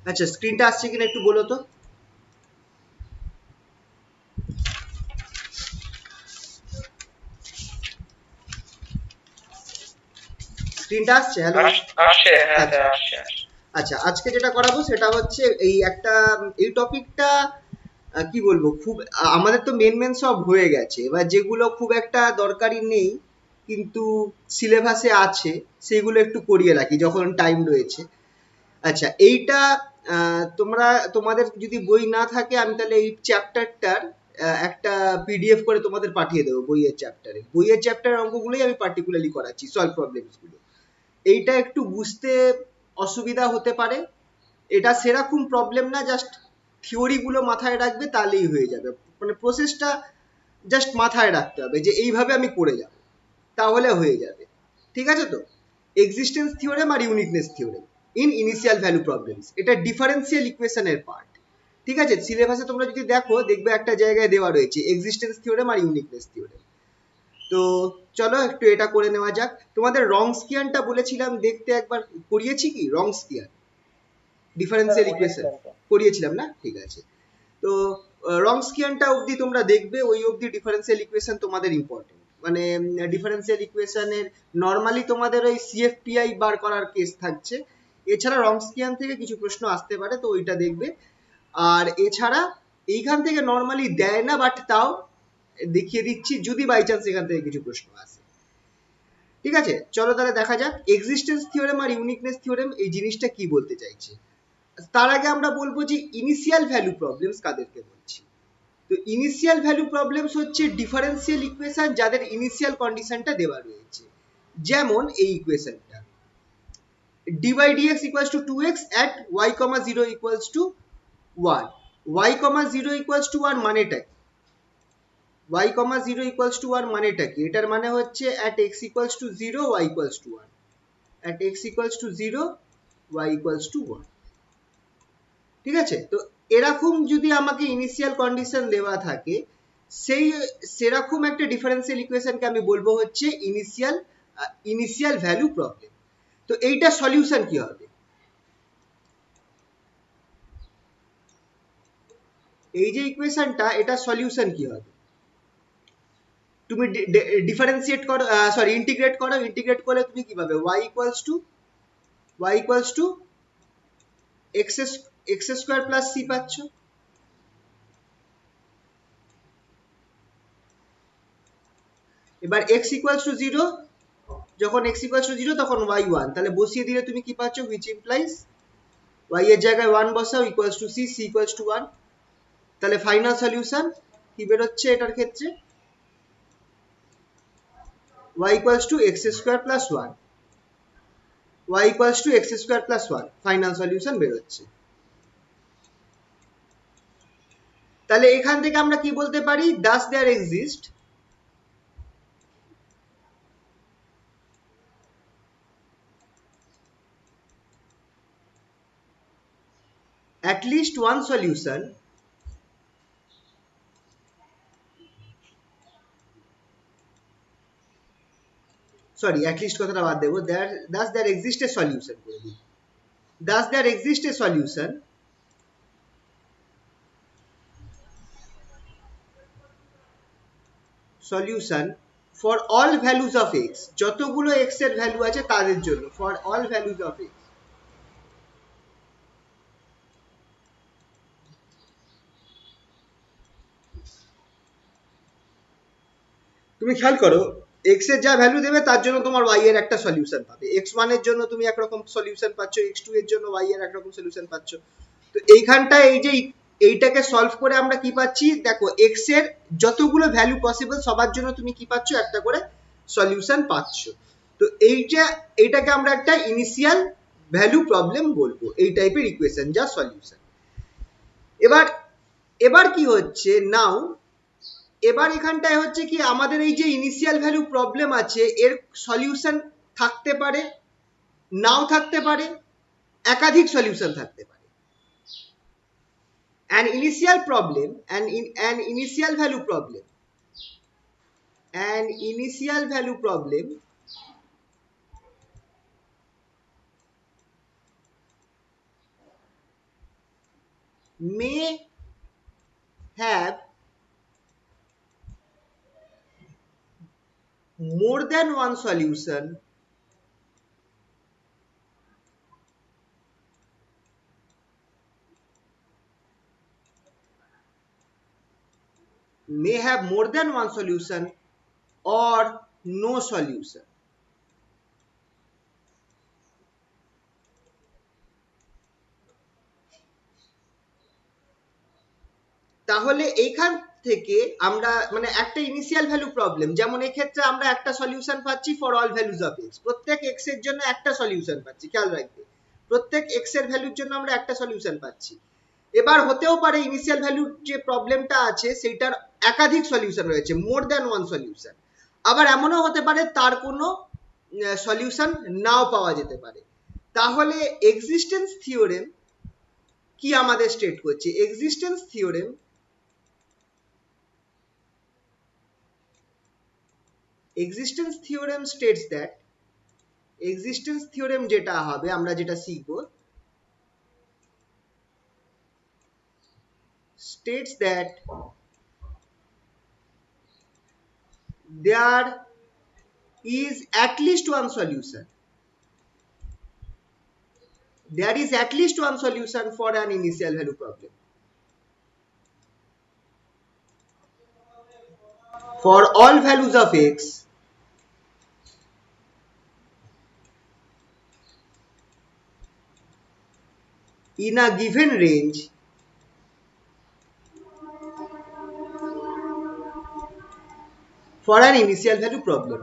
আচ্ছা, স্ক্রিনটা আসছে কিনা একটু বলো তো। স্ক্রিনটা আসছে? হ্যালো। আসে, হ্যাঁ আচ্ছা স্যার, আচ্ছা। আসে। আচ্ছা, আজকে যেটা করাবো সেটা হচ্ছে এই একটা, এই টপিকটা কি বলবো, খুব আমাদের তো মেন মেন সব হয়ে গেছে, এবার যেগুলো খুব একটা দরকারি নেই কিন্তু সিলেবাসে আছে সেগুলো একটু করিয়ে রাখি যখন টাইম রয়েছে। আচ্ছা, এইটা তোমরা, তোমাদের যদি বই না থাকে আমি তাহলে এই চ্যাপ্টারটার একটা পিডিএফ করে তোমাদের পাঠিয়ে দেবো। বইয়ের চ্যাপ্টারের অঙ্কগুলোই আমি পার্টিকুলারলি করাচ্ছি, সলভ প্রবলেমস গুলো। এইটা একটু বুঝতে অসুবিধা হতে পারে, এটা সেরকম প্রবলেম না, জাস্ট থিওরি গুলো মাথায় রাখবে তাহলেই হয়ে যাবে। মানে প্রসেসটা জাস্ট মাথায় রাখতে হবে যে এইভাবে আমি করে যাব, তাহলে হয়ে যাবে। ঠিক আছে তো? এক্সিস্টেন্স থিওরেম আর uniqueness theorem in initial value problems, এটা ডিফারেন্সিয়াল ইকুয়েশনের পার্ট। ঠিক আছে, সিলেবাসে তোমরা যদি দেখো দেখবে একটা জায়গায় দেওয়া রয়েছে এক্সিস্টেন্স থিওরেম আর ইউনিকনেস থিওরেম। তো চলো একটু এটা করে নেওয়া যাক। তোমাদের রংস্কিয়ানটা বলেছিলাম দেখতে, একবার করিয়েছি কি রংস্কিয়ান স্যার ডিফারেন্সিয়াল ইকুয়েশন? করিয়েছিলেন তো। করিয়েছিলাম না? ঠিক আছে। তো রংস্কিয়ানটা অবধি তোমরা দেখবে, ওই অবধি ডিফারেন্সিয়াল ইকুয়েশন তোমাদের ইম্পর্টেন্ট। মানে ডিফারেন্সিয়াল ইকুয়েশনের নর্মালি তোমাদের ওই সিএফপিআই বার করার কেস থাকছে, এছাড়া রংস্কিয়ান থেকে কিছু প্রশ্ন আসতে পারে, তো ওইটা দেখবে। আর এছাড়া এইখান থেকে নর্মালি দেয় না, বাট তাও দেখিয়ে দিচ্ছি যদি বাই চান্স এখান থেকে কিছু প্রশ্ন আসে। ঠিক আছে, চলো তাহলে দেখা যাক এক্সিস্টেন্স থিওরেম আর ইউনিকনেস থিওরেম এই জিনিসটা কি বলতে চাইছে। তার আগে আমরা বলবো যে ইনিশিয়াল ভ্যালু প্রবলেমস কাদেরকে বলছি। তো ইনিশিয়াল ভ্যালু প্রবলেমস হচ্ছে ডিফারেন্সিয়াল ইকুয়েশন যাদের ইনিশিয়াল কন্ডিশনটা দেওয়া রয়েছে। যেমন এই ইকুয়েশনটা dy dx equals to 2x at y, 0 equals to 1, y, 0 equals to 1 মানেটা কি? y, 0 equals to 1 মানেটা কি? এটার মানে হচ্ছে at x equals to 0 y equals to 1, at x equals to 0 y equals to 1। ঠিক আছে, তো এরকম যদি আমাকে ইনিশিয়াল কন্ডিশন দেওয়া থাকে, সেই সেরকম একটা ডিফারেন্সিয়াল ইকুয়েশনকে আমি বলবো হচ্ছে ইনিশিয়াল ভ্যালু প্রবলেম। তো এইটা সলিউশন কি হবে? এই যে ইকুয়েশনটা, এটা সলিউশন কি হবে? তুমি ডিফারেন্সিয়েট করো, সরি ইন্টিগ্রেট করো, ইন্টিগ্রেট করলে তুমি কি পাবে? y equals to X X square plus C পাচ্ছ। এবার এক্স ইকুয়ালস টু জিরো, যখন x equals to 0 তখন y 1, তাহলে বসিয়ে দিলে তুমি কি পাচ্ছ? which implies y এর জায়গায় 1 বসাও, equals to c, c equals to 1। তাহলে ফাইনাল সলিউশন কি বেরোচ্ছে এটার ক্ষেত্রে? y equals to x square plus 1, y equals to x square plus 1 final solution বেরোচ্ছে। তাহলে এখান থেকে আমরা কি বলতে পারি? does there exist at least one solution, sorry at least কথাটা বাদ দেবো, does there exist a solution করে দিই, does there exist a solution for all values of x, যতগুলো x এর ভ্যালু আছে তাদের জন্য, for all values of x। তুমি খেয়াল করো, এক্স এর যা ভ্যালু দেবে তার জন্য তোমার ওয়াই এর একটা সলিউশন পাবে। এক্স ওয়ান এর জন্য তুমি একরকম সলিউশন পাচ্ছ, এক্স টু এর জন্য ওয়াই এর একরকম সলিউশন পাচ্ছ। তো এইখানটায় এই যে এইটাকে সলভ করে আমরা কি পাচ্ছি দেখো, এক্স এর যতগুলো ভ্যালু পসিবল সবার জন্য তুমি কি পাচ্ছ? একটা করে সলিউশন পাচ্ছ। তো এইটাকে আমরা একটা ইনিশিয়াল ভ্যালু প্রবলেম বলবো, এই টাইপের ইকুয়েশন যা সলিউশন। এবার এবার কি হচ্ছে নাও, এবার এখানটায় হচ্ছে কি আমাদের এই যে ইনিশিয়াল ভ্যালু প্রবলেম আছে এর সলিউশন থাকতে পারে, নাও থাকতে পারে, একাধিক সলিউশন থাকতে পারে। an initial problem an initial value problem, an initial value problem may have more than one solution may have more than one solution or no solution. তাহলে এইখান থেকে আমরা মানে একটা ইনিশিয়াল ভ্যালু প্রবলেম, যেমন এক্ষেত্রে আমরা একটা সলিউশন পাচ্ছি for all values of x, প্রত্যেক এক্স এর জন্য একটা সলিউশন পাচ্ছি, খেয়াল রাখবে প্রত্যেক এক্স এর ভ্যালুর জন্য আমরা একটা সলিউশন পাচ্ছি। এবার হতেও পারে ইনিশিয়াল ভ্যালুর যে প্রবলেমটা আছে সেইটার একাধিক সলিউশন রয়েছে, মোর দ্যান ওয়ান সলিউশন। আবার এমনও হতে পারে তার কোনো সলিউশন নাও পাওয়া যেতে পারে। তাহলে এক্সিস্টেন্স থিওরেম কি আমাদের স্টেট করছে? Existence theorem existence theorem states that existence theorem যেটা হবে আমরা যেটা শিখব states that there is at least one solution, there is at least one solution for an initial value problem for all values of x in a given range for an initial value problem.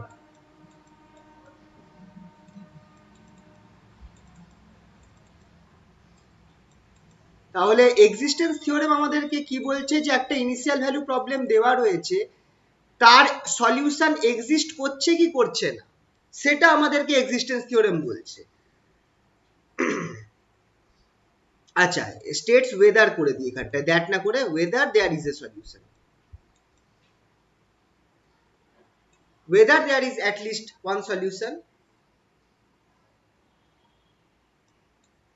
তাহলে existence theorem আমাদেরকে কি বলছে? যে একটা initial value problem দেওয়া রয়েছে, তার solution exist করছে কি করছে না সেটা আমাদেরকে এক্সিস্টেন্স থিওরেম বলছে। আচ্ছা, স্টেটস ওয়েদার করে দিই এখানটায়, দ্যাট না করে whether there is a solution, whether there is at least one solution.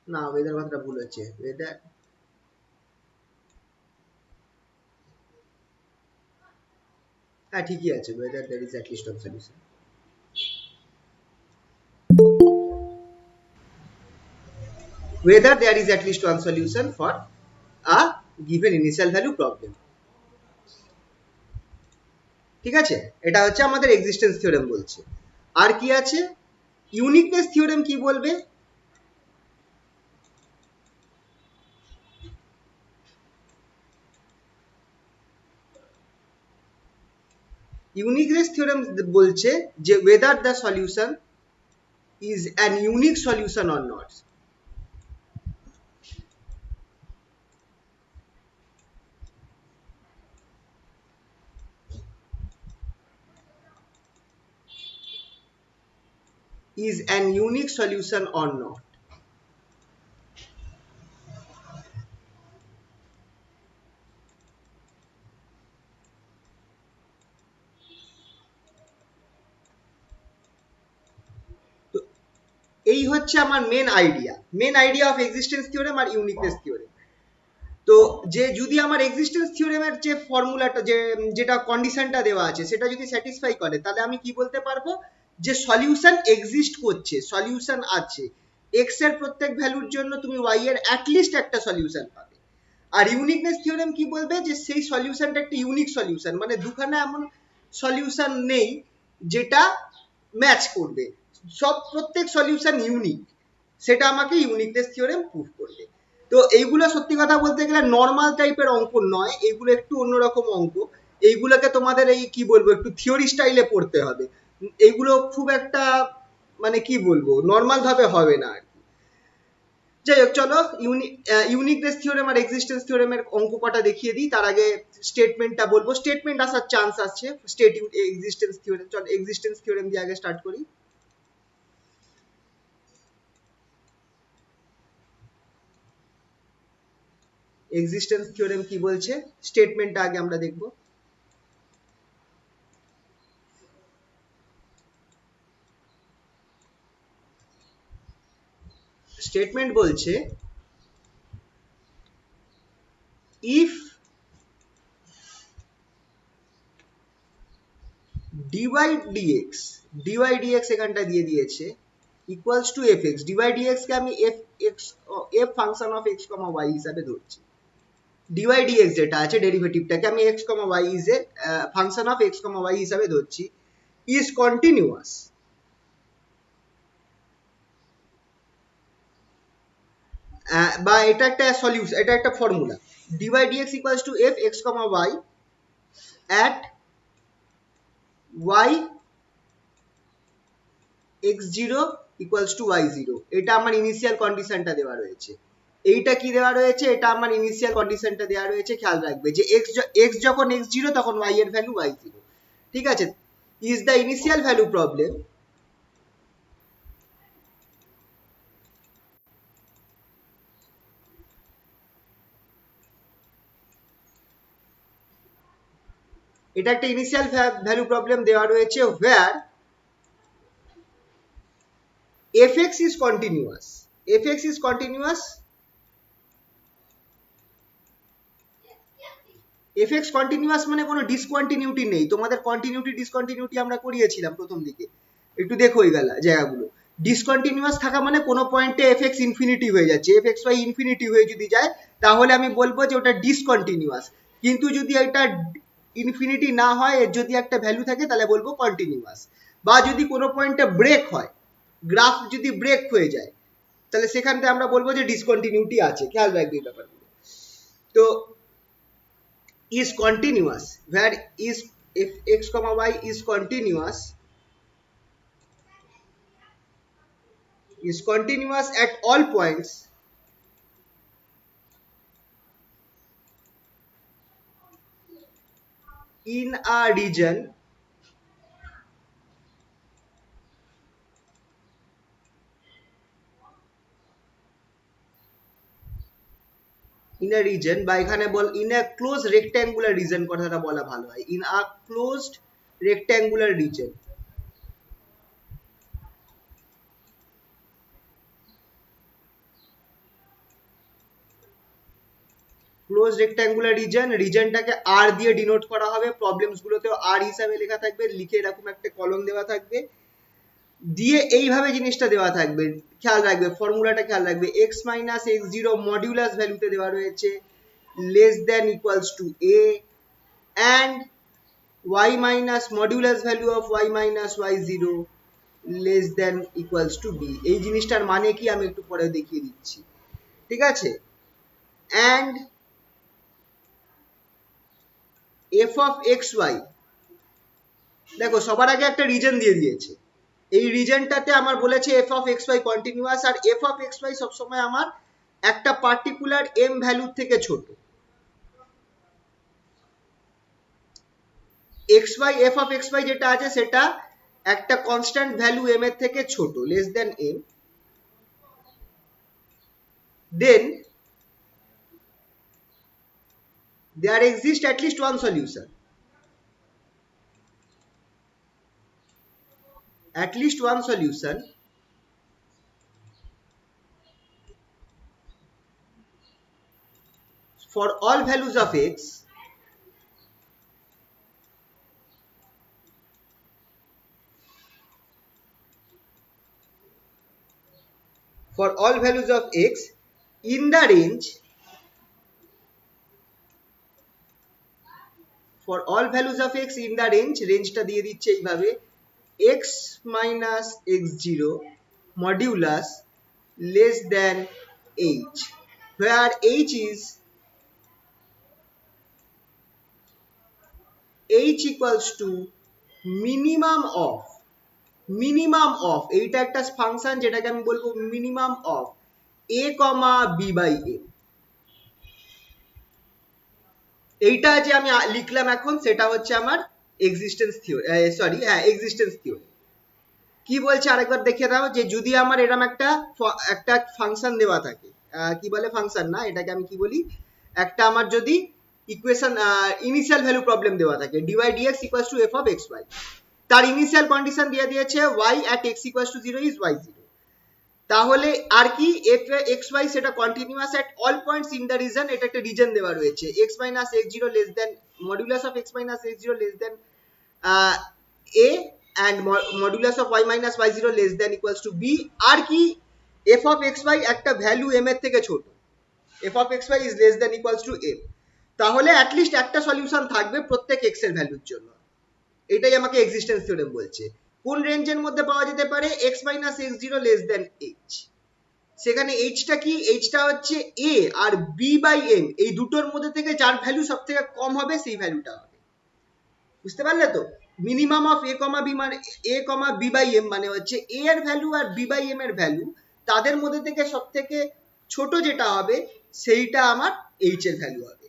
না, ওয়েদার কথাটা ভুল হচ্ছে, ওয়েদার, হ্যাঁ ঠিকই আছে, whether there is at least one solution. whether there is at least one solution for a given initial value problem, ঠিক আছে? এটা হচ্ছে আমাদের এক্সিস্টেন্স থিওরেম বলছে। আর কি আছে? ইউনিকনেস থিওরেম কি বলবে? ইউনিকনেস থিওরেম বলছে যে whether the solution is an unique solution or not, is an unique solution or not। তো এই হচ্ছে আমার main idea of existence theorem আর ইউনিকনেস থিওরেম। তো যে যদি আমার এক্সিস্টেন্স থিওরেমের যে ফর্মুলাটা যেটা কন্ডিশনটা দেওয়া আছে সেটা যদি স্যাটিসফাই করে, তাহলে আমি কি বলতে পারবো? যে সলিউশন এক্সিস্ট করছে, সলিউশন আছে, এক্স এর প্রত্যেক ভ্যালুর জন্য তুমি ওয়াই এর অ্যাটলিস্ট একটা সলিউশন পাবে। আর ইউনিকনেস থিওরেম কি বলবে? যে সেই সলিউশনটা একটা ইউনিক সলিউশন, মানে দুখানা এমন সলিউশন নেই যেটা ম্যাচ করবে, প্রত্যেক সলিউশন ইউনিক, সেটা আমাকে ইউনিকনেস থিওরেম প্রুভ করবে। তো এইগুলো সত্যি কথা বলতে গেলে নর্মাল টাইপের অঙ্ক নয়, এইগুলো একটু অন্যরকম অঙ্ক। এইগুলোকে তোমাদের এই কি বলবো একটু থিওরি স্টাইলে পড়তে হবে, এইগুলো খুব একটা মানে কি বলবো নর্মাল ভাবে হবে না আর কি। যাই হোক, চলো ইউনিকনেস থিওরেম আর এক্সিস্টেন্স থিওরেমের অঙ্ক কটা দেখিয়ে দিই, তার আগে স্টেটমেন্টটা বলবো। স্টেটমেন্ট আসার চান্স আছে স্টেট এক্সিস্টেন্স থিওরেম। চল এক্সিস্টেন্স থিওরেম দিয়ে আগে স্টার্ট করি। এক্সিস্টেন্স থিওরেম কি বলছে স্টেটমেন্টটা আগে আমরা দেখব। স্টেটমেন্ট বলছে if dy dx এখানটা দিয়ে দিয়েছে equals to fx dy dx কে আমি f function of x, y হিসাবে ধরছি। dy dx যেটা আছে ডেরিভেটিভটাকে আমি x, y is a function of x, y হিসাবে ধরছি, ইজ কন্টিনিউয়াস। বা এটা একটা সলিউশন, এটা একটা formula, dy dx equals to f x, y at y x0 equals to y0। এটা আমার ইনিশিয়াল কন্ডিশনটা দেওয়া রয়েছে। এইটা কি দেওয়া রয়েছে? এটা আমার ইনিশিয়াল কন্ডিশনটা দেওয়া রয়েছে। খেয়াল রাখবে যে x যখন x0 তখন y এর ভ্যালু y0। ঠিক আছে, is the initial value problem এটা একটা ইনিশিয়াল ভ্যালু প্রবলেম দেওয়া রয়েছে where fx is continuous, fx is continuous, fx continuous মানে কোনো ডিসকন্টিনিউটি নেই। তোমাদের কন্টিনিউটি ডিসকন্টিনিউটি আমরা করিয়েছিলাম প্রথম দিকে, একটু দেখো এই জায়গাগুলো। ডিসকন্টিনিউয়াস থাকা মানে কোনো পয়েন্টে fx ইনফিনিটি হয়ে যাচ্ছে, fxy ইনফিনিটি হয়ে যদি যায় তাহলে আমি বলবো যে ওটা ডিসকন্টিনিউয়াস। কিন্তু যদি এটা ইনফিনিটি না হয়, এর যদি একটা ভ্যালু থাকে তাহলে বলবো কন্টিনিউয়াস। বা যদি কোনো পয়েন্টে ব্রেক হয়, গ্রাফ যদি ব্রেক হয়ে যায়, তাহলে সেখানতে আমরা বলবো যে ডিসকন্টিনিউটি আছে। খেয়াল রাখবে এই ব্যাপারগুলো। তো is continuous where is if x, y is continuous at all points in a region বা এখানে বল in a closed rectangular region, কথাটা বলা ভালো হয়, in a closed rectangular region। Close rectangular রিজনটাকে আর দিয়ে ডিনোট করা হবে, প্রবলেমস গুলোতেও আর হিসাবে লেখা থাকবে, লিখে এরকম একটা কলম দেওয়া থাকবে, দিয়ে এইভাবে জিনিসটা দেওয়া থাকবে। খেয়াল রাখবে ফর্মুলাটা, খেয়াল রাখবে x মাইনাস x0 মডিউলাস ভ্যালুতে দেওয়া রয়েছে less than equals to a and y minus modulus value of y minus y0 less than equals to b। এই জিনিসটার মানে কি আমি একটু পরে দেখিয়ে দিচ্ছি, ঠিক আছে। and f of xy, দেখো সবার আগে একটা রিজন দিয়ে দিয়েছে, এই রিজনটাতে আমার বলেছে f of xy কন্টিনিউয়াস, আর f of xy সবসময় আমার একটা পার্টিকুলার m ভ্যালুর থেকে ছোট। xy f of xy যেটা আছে সেটা একটা কনস্ট্যান্ট ভ্যালু m এর থেকে ছোট, less than m, then there exists at least one solution, at least one solution for all values of x for all values of x in the range, for all values of x in the range, রেঞ্জটা দিয়ে দিচ্ছে এইভাবে x minus x0 modulus less than h, where h equals to minimum of এইটা একটা function যেটাকে আমি বলবো minimum of a, b by m। এইটা যে আমি লিখলাম এখন সেটা হচ্ছে আমার এক্সিস্টেন্স থিওরি, এক্সিস্টেন্স থিওরি। কি বলছে আরেকবার দেখে দাও, যে যদি আমার এরকম একটা ফাংশন দেওয়া থাকে, কি বলে ফাংশন না, এটাকে আমি কি বলি, একটা আমার যদি ইকুয়েশন ইনিশিয়াল ভ্যালু প্রবলেম দেওয়া থাকে dy dx equals to f of xy, তার ইনিশিয়াল কন্ডিশন দিয়ে দিয়েছে y at x equals to 0 is y0, তাহলে আর কি এফ এক্স ওয়াই সেটা continuous at all points in the region, এটা একটা রিজন দেওয়া রয়েছে, x minus x zero less than modulus of x minus x zero less than a and modulus of y minus y zero less than equals to b. আর কি f of x y একটা value M এর থেকে ছোট, f of x y is less than equals to M, তাহলে at least একটা solution থাকবে প্রত্যেক এক্স এর ভ্যালুর জন্য। এটাই আমাকে এক্সিস্টেন্স থিওরেম বলছে। কোন রেঞ্জের মধ্যে পাওয়া যেতে পারে? X minus x zero less দেন এইচ। সেখানে এইচটা কি? এইচটা হচ্ছে এ আর বি বাই এম, এই দুটোর মধ্যে থেকে যার ভ্যালু সব থেকে কম হবে সেই ভ্যালুটা হবে। বুঝতে পারলে তো? Minimum of A comma B মানে A comma B by M মানে হচ্ছে এ এর ভ্যালু আর বি বাই এম এর ভ্যালু, তাদের মধ্যে থেকে সব থেকে ছোট যেটা হবে সেইটা আমার এইচ এর ভ্যালু হবে।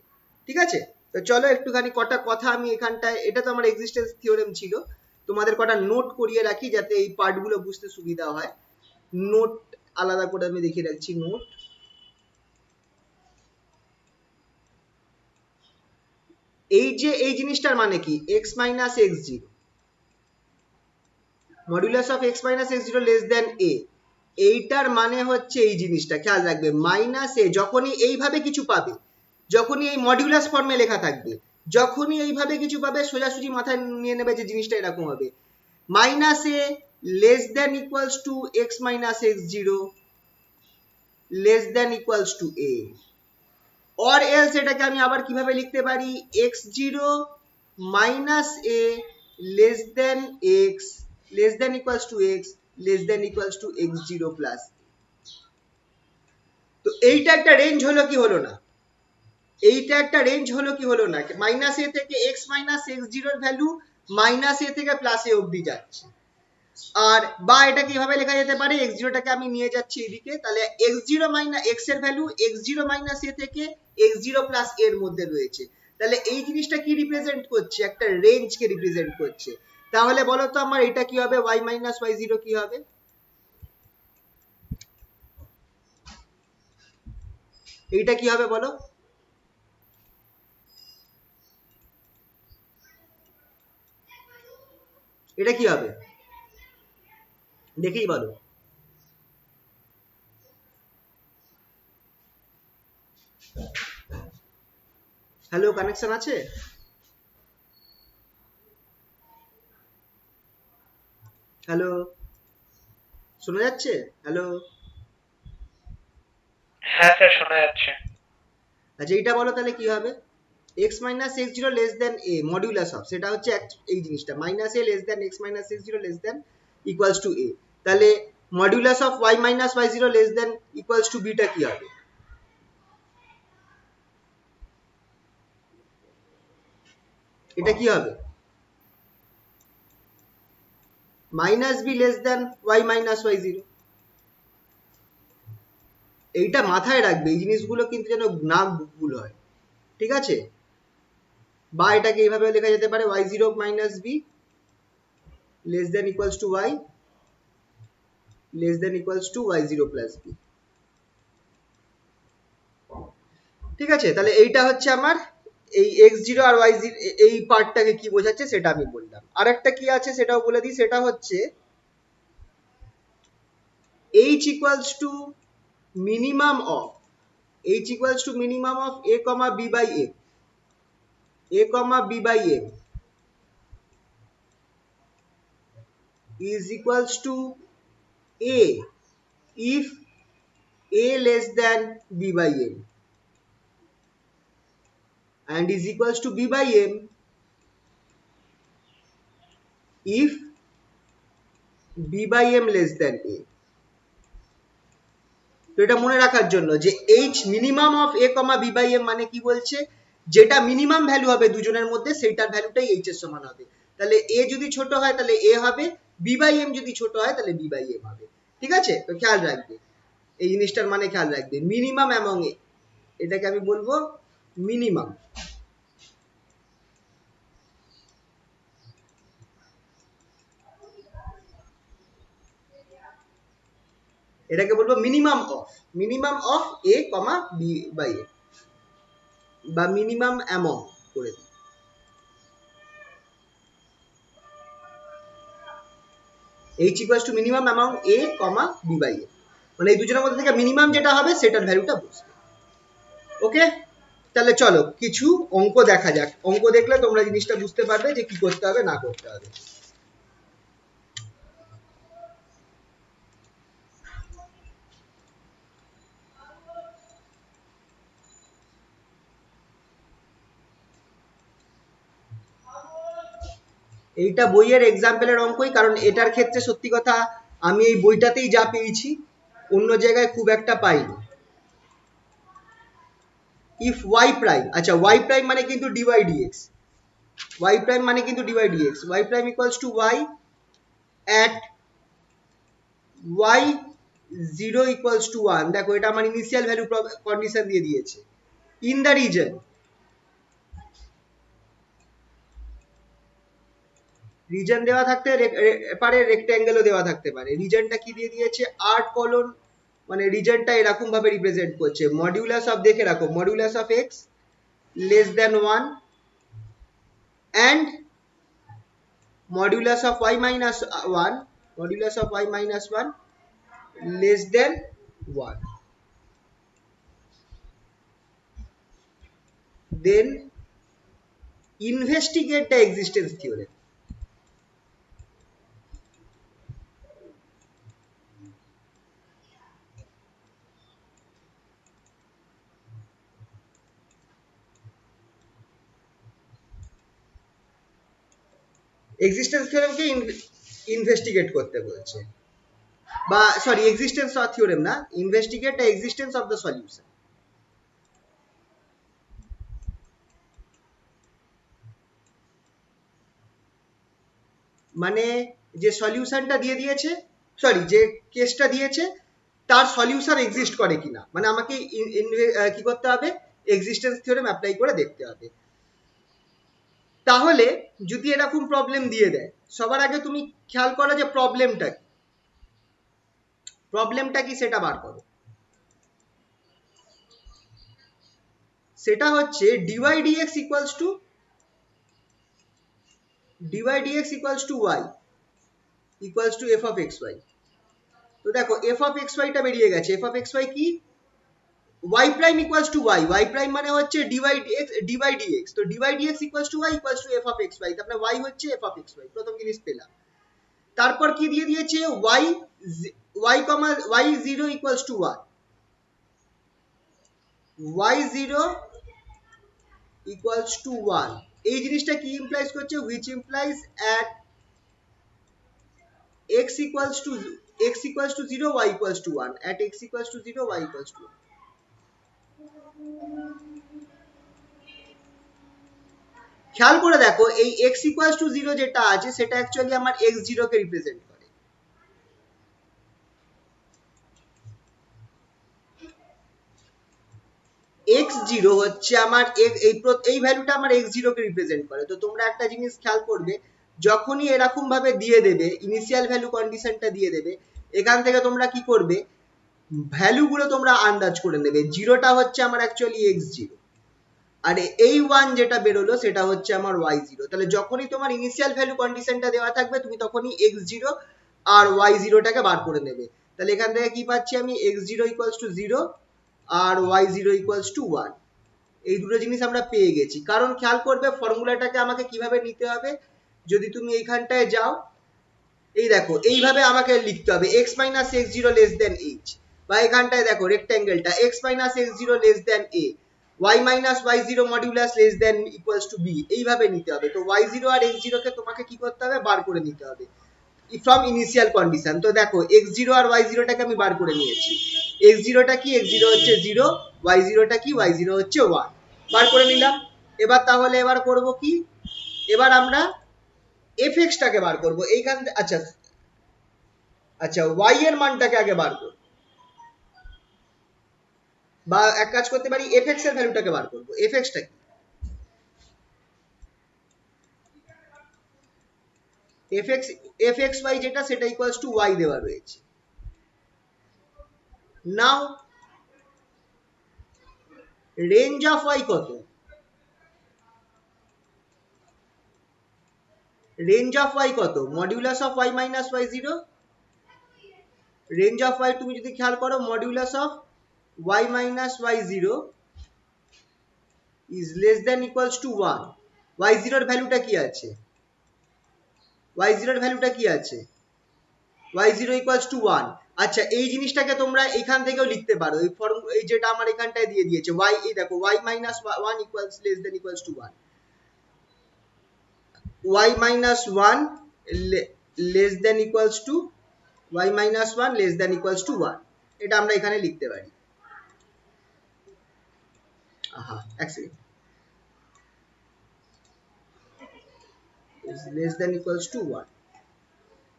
ঠিক আছে, তো চলো একটুখানি কটা কথা আমি এখানটায়, এটা তো আমার এক্সিস্টেন্স থিওরেম ছিল, তোমাদের কটা নোট করিয়ে রাখি যাতে এই পার্টগুলো বুঝতে সুবিধা হয়। নোট আলাদা করে আমি দেখিয়ে রাখছি। নোট, এই যে এই জিনিসটার মানে কি? X minus x zero modulus of x minus x zero less than a, এইটার মানে হচ্ছে এই জিনিসটা খেয়াল রাখবে, মাইনাস এ যখনই এইভাবে কিছু পাবে, যখনই এই মডিউলাস ফর্মে লেখা থাকবে, যখনই এইভাবে কিছু পাবে সোজাসুজি মাথায় নিয়ে নেবে যে জিনিসটা এরকম হবে, minus a less than equals to x minus x zero less than equals to A, or else এটাকে আমি আবার কিভাবে লিখতে পারি? X zero minus a less than x less than equals to x less than equals to x zero plus. তো এইটা একটা range হলো কি হলো না? এইটা একটা রেঞ্জ হলো কি হলো না? মাইনাস এ থেকে এক্স মাইনাস এক্স জিরোর ভ্যালু মাইনাস এ থেকে প্লাস এ অব্দি যাচ্ছে। আর বা এটা কিভাবে লেখা যেতে পারে? এক্স জিরোটাকে আমি নিয়ে যাচ্ছি এদিকে, তাহলে এক্স জিরো মাইনাস এক্স এর ভ্যালু এক্স জিরো মাইনাস এ থেকে এক্স জিরো প্লাস এর মধ্যে রয়েছে, তাহলে এই জিনিসটা কি রিপ্রেজেন্ট করছে? একটা রেঞ্জকে রিপ্রেজেন্ট করছে। তাহলে বলো তো আমার এটা কি হবে? ওয়াই মাইনাস ওয়াই জিরো কি হবে? এইটা কি হবে বলো? এটা কি হবে দেখেই বলো। হ্যালো, কানেকশন আছে? হ্যালো, শোনা যাচ্ছে? হ্যালো, হ্যাঁ স্যার শোনা যাচ্ছে। আচ্ছা এইটা বলো তাহলে কি হবে? X minus x zero less than a modulus of, সেটা হচ্ছে এই জিনিসটা minus a less than x minus x zero less than equals to a, তাহলে modulus of y minus y zero less than equals to বিটা কি হবে? এটা কি হবে? Minus b less than y minus y zero. এইটা মাথায় রাখবে, এই জিনিসগুলো কিন্তু যেন না ভুল হয়। ঠিক আছে, বা এটাকে এইভাবে লেখা যেতে পারে y zero minus b less than equals to y less than equals to y zero plus b. ঠিক আছে, তাহলে এইটা হচ্ছে আমার এই এক্স জিরো আর ওয়াই জিরো, এই পার্টটাকে কি বোঝাচ্ছে সেটা আমি বললাম। আর একটা কি আছে সেটাও বলে দিই, সেটা হচ্ছে h equals to minimum of, h equals to minimum of A comma B by m, a comma B by m is equals to a if a less than b by m and is equals to b by m if b by m less than a। তো এটা মনে রাখার জন্য যে h minimum of a কমা b by m মানে কি বলছে? যেটা মিনিমাম ভ্যালু হবে দুজনের মধ্যে সেইটার ভ্যালুটাই h এর সমান হবে। তাহলে a যদি ছোট হয় তাহলে a হবে, b by m যদি ছোট হয় তাহলে b by m হবে। ঠিক আছে, তো খেয়াল রাখবে এই জিনিসটার মানে, খেয়াল রাখবে মিনিমাম অ্যামং এ, এটাকে আমি বলবো মিনিমাম। এটাকে বলবো minimum of A comma B by a, বা মিনিমাম অ্যামং করে দিই। H equals to minimum amount a comma B by a. মানে এই দুজনের মধ্যে থেকে মিনিমাম যেটা হবে সেটার ভ্যালুটা বসবে। ওকে, তাহলে চলো কিছু অঙ্ক দেখা যাক, অঙ্ক দেখলে তোমরা জিনিসটা বুঝতে পারবে যে কি করতে হবে না করতে হবে। এইটা বইয়ের এক্সাম্পলের অঙ্কই, কারণ এটার ক্ষেত্রে সত্যি কথা আমি এই বইটাতেই যা পেয়েছি, অন্য জায়গায় খুব একটা পাইনি। ইফ ওয়াই প্রাইম, আচ্ছা ওয়াই প্রাইম মানে কিন্তু ডিওয়াই ডিএক্স, ওয়াই প্রাইম মানে কিন্তু dy dx, y prime equals to y at y zero equals to one. দেখো এটা আমার ইনিশিয়াল ভ্যালু কন্ডিশন দিয়ে দিয়েছে। ইন দ্য রিজন, রিজন দেওয়া থাকতে পারে, রেক্ট্যাঙ্গেলও দেওয়া থাকতে পারে। রিজনটা কি দিয়ে দিয়েছে, 8 মানে রিজনটা এরকম ভাবে রিপ্রেজেন্ট করছে, মডিউলাস অফ, দেখে রাখো, modulus of x less than 1 and modulus of y minus 1, modulus of y minus 1 less than 1. Then investigate the existence theorem. Existence থিওরেমকে ইনভেস্টিগেট করতে বলছে, বা সরি এক্সিস্টেন্স অফ থিওরেম না, investigate the existence of the solution. মানে যে সলিউশনটা দিয়ে দিয়েছে, সরি যে কেসটা দিয়েছে তার সলিউশন এক্সিস্ট করে কিনা, মানে আমাকে কি করতে হবে, এক্সিস্টেন্স থিওরেম অ্যাপ্লাই করে দেখতে হবে। তাহলে যদি এরকম প্রবলেম দিয়ে দেয়, সবার আগে তুমি খেয়াল করো যে প্রবলেমটা কি, প্রবলেমটা কি সেটা বার করো। সেটা হচ্ছে dy dx equals to, dy dx equals to y equals to f of x y. তো দেখো এফ অফ এক্স ওয়াইটা বেরিয়ে গেছে, এফ অফ এক্স ওয়াই কি, y prime equals to y, y prime মানে হচ্ছে dy dx, তো dy dx equals to y equals to f of x y, তারপরে y হচ্ছে f of x y, প্রথম জিনিস পেলাম। তারপর কি দিয়ে দিয়েছে, y y y0 equals to 1, y0 equals to 1, এই জিনিসটা কি ইমপ্লাইজ করছে, which implies at x equals to 0 y equals to 1, at x equals to 0 y equals to 1। খেয়াল করে দেখো এই x equals to 0 যেটা আছে সেটা অ্যাকচুয়ালি আমার x0 কে রিপ্রেজেন্ট করে। x0 হচ্ছে আমার এই ভ্যালুটা আমার x0 কে রিপ্রেজেন্ট করে। তো তোমরা একটা জিনিস খেয়াল করবে, যখনই এরকম ভাবে দিয়ে দেবে, ইনিশিয়াল ভ্যালু কন্ডিশনটা দিয়ে দেবে, এখান থেকে তোমরা কি করবে, ভ্যালুগুলো তোমরা আন্দাজ করে নেবে। জিরোটা হচ্ছে আমার অ্যাকচুয়ালি x0, আর এই 1 যেটা বেরোলো সেটা হচ্ছে আমার y0। তাহলে যখনই তোমার ইনিশিয়াল ভ্যালু কন্ডিশনটা দেওয়া থাকবে তুমি তখনই x0 আর y0টাকে বার করে নেবে। তাহলে এখান থেকে কি পাচ্ছি আমি, x0 equals to 0 R y0 equals to 1, এই দুটো জিনিস আমরা পেয়ে গেছি। কারণ খেয়াল করবে ফর্মুলাটাকে আমাকে কিভাবে নিতে হবে, যদি তুমি এইখানটায় যাও, এই দেখো এইভাবে আমাকে লিখতে হবে x minus x0 less than h, বা এখানটায় দেখো রেক্ট্যাঙ্গেলটা x minus x0 less than a, y minus y0 modulus less than equals to b, এইভাবে নিতে হবে। তো y0 আর x0 কে তোমাকে কি করতে হবে, বার করে নিতে হবে ফ্রম ইনিশিয়াল কন্ডিশন। তো দেখো x0 আর y0 টাকে আমি বার করে নিয়েছি, x0 টা কি, x0 হচ্ছে 0, y0 টা কি, y0 হচ্ছে 1, বার করে নিলাম। এবার তাহলে এবার করব কি, এবার আমরা fx টাকে বার করব এইখান, আচ্ছা আচ্ছা y এর মানটাকে আগে বার করব, বা এক কাজ করতে পারি fx এর ভ্যালুটাকে বার করব। fx টা কি, fx fxy যেটা সেটা ইকুয়ালস টু y দেওয়া রয়েছে। নাও রেঞ্জ অফ y কত, রেঞ্জ অফ y কত, modulus of y minus y0 range of y তুমি যদি খেয়াল করো modulus of y minus y0 is less than equals to 1। y0 এর ভ্যালুটা কি আছে? y0 এর ভ্যালুটা কি আছে? y0 equals to 1। আচ্ছা, এই জিনিসটাকে তোমরা এখান থেকেও লিখতে পারো, এই ফর্ম এই যেটা আমার এখানটায় দিয়ে দিয়েছে y, এই দেখো y minus 1 equals less than equals to 1, y minus 1 less than equals to y minus 1 less than equals to 1, এটা আমরা এখানে লিখতে পারি। এক second, is less than equals to 1,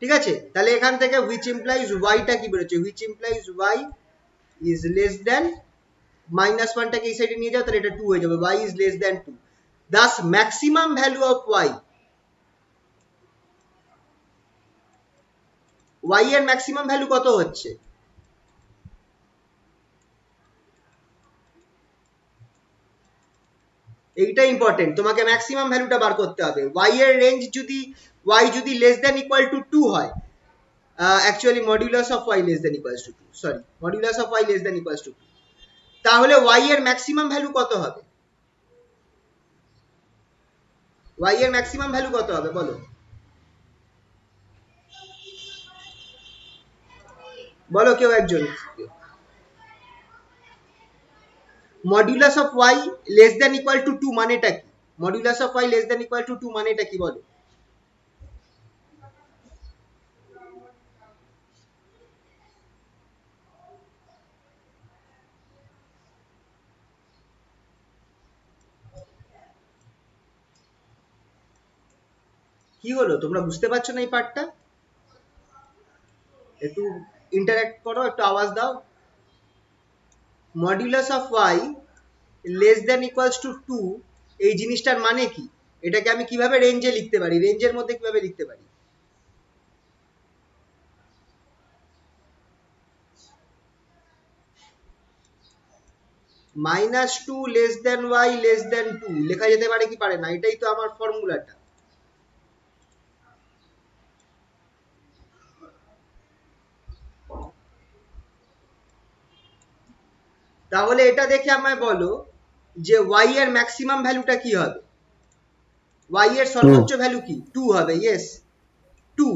ঠিক আছে। তাহলে এখান থেকে which implies y টা কি বেরোচ্ছে, which implies y is less than minus 1 টাকে এই সাইডে নিয়ে যাও, তাহলে এটা 2 হয়ে যাবে, y is less than 2, thus maximum value of y এর ম্যাক্সিমাম ভ্যালু কত হচ্ছে? এইটা ইম্পর্টেন্ট, তোমাকে ম্যাক্সিমাম ভ্যালুটা বার করতে হবে। y এর রেঞ্জ যদি y যদি লেস দ্যান ইকুয়াল টু 2 হয়, actually modulus of y less than equals two 2, sorry, modulus of y less than equals two 2, তাহলে y এর ম্যাক্সিমাম ভ্যালু কত হবে? y এর ম্যাক্সিমাম ভ্যালু কত হবে বলো? বলো কেউ একজন। Modulus of y less than equal to 2 মানেটা কি? Modulus of y less than equal to 2 মানেটা কি বলো? কি হলো, তোমরা বুঝতে পারছো না এই পার্টটা? একটু ইন্টারঅ্যাক্ট করো, একটু আওয়াজ দাও। Modulus of y less than equals two 2, এই জিনিসটার মানে কি? এটাকে আমি কিভাবে রেঞ্জে লিখতে পারি, রেঞ্জের মধ্যে কিভাবে লিখতে পারি? Minus 2 less than y less than 2 লেখা যেতে পারে কি পারে না? এটাই তো আমার ফর্মুলাটা। তাহলে এটা দেখে আমায় বলো যে y এর ম্যাক্সিমাম ভ্যালুটা কি হবে? y এর সর্বোচ্চ ভ্যালু কি? 2 হবে, ইয়েস 2।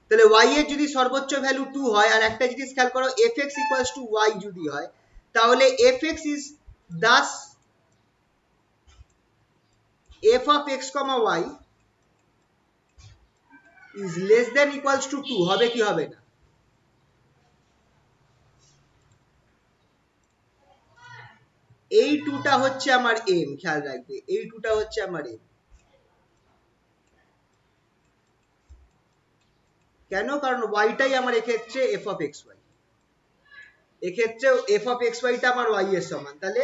তাহলে y এর যদি সর্বোচ্চ ভ্যালু 2 হয়, আর একটা জিনিস খেয়াল করো, fx ইকুয়ালস টু y যদি হয়, তাহলে fx is Das f of x, y is less than equals to 2 হবে কি হবে না? এই 2টা হচ্ছে আমার m, খেয়াল রাখবে, এই 2টা হচ্ছে আমার m। কেন? কারণ y টাই আমার এক্ষেত্রে f of xy, এক্ষেত্রে f of xy টা আমার y এর সমান। তাহলে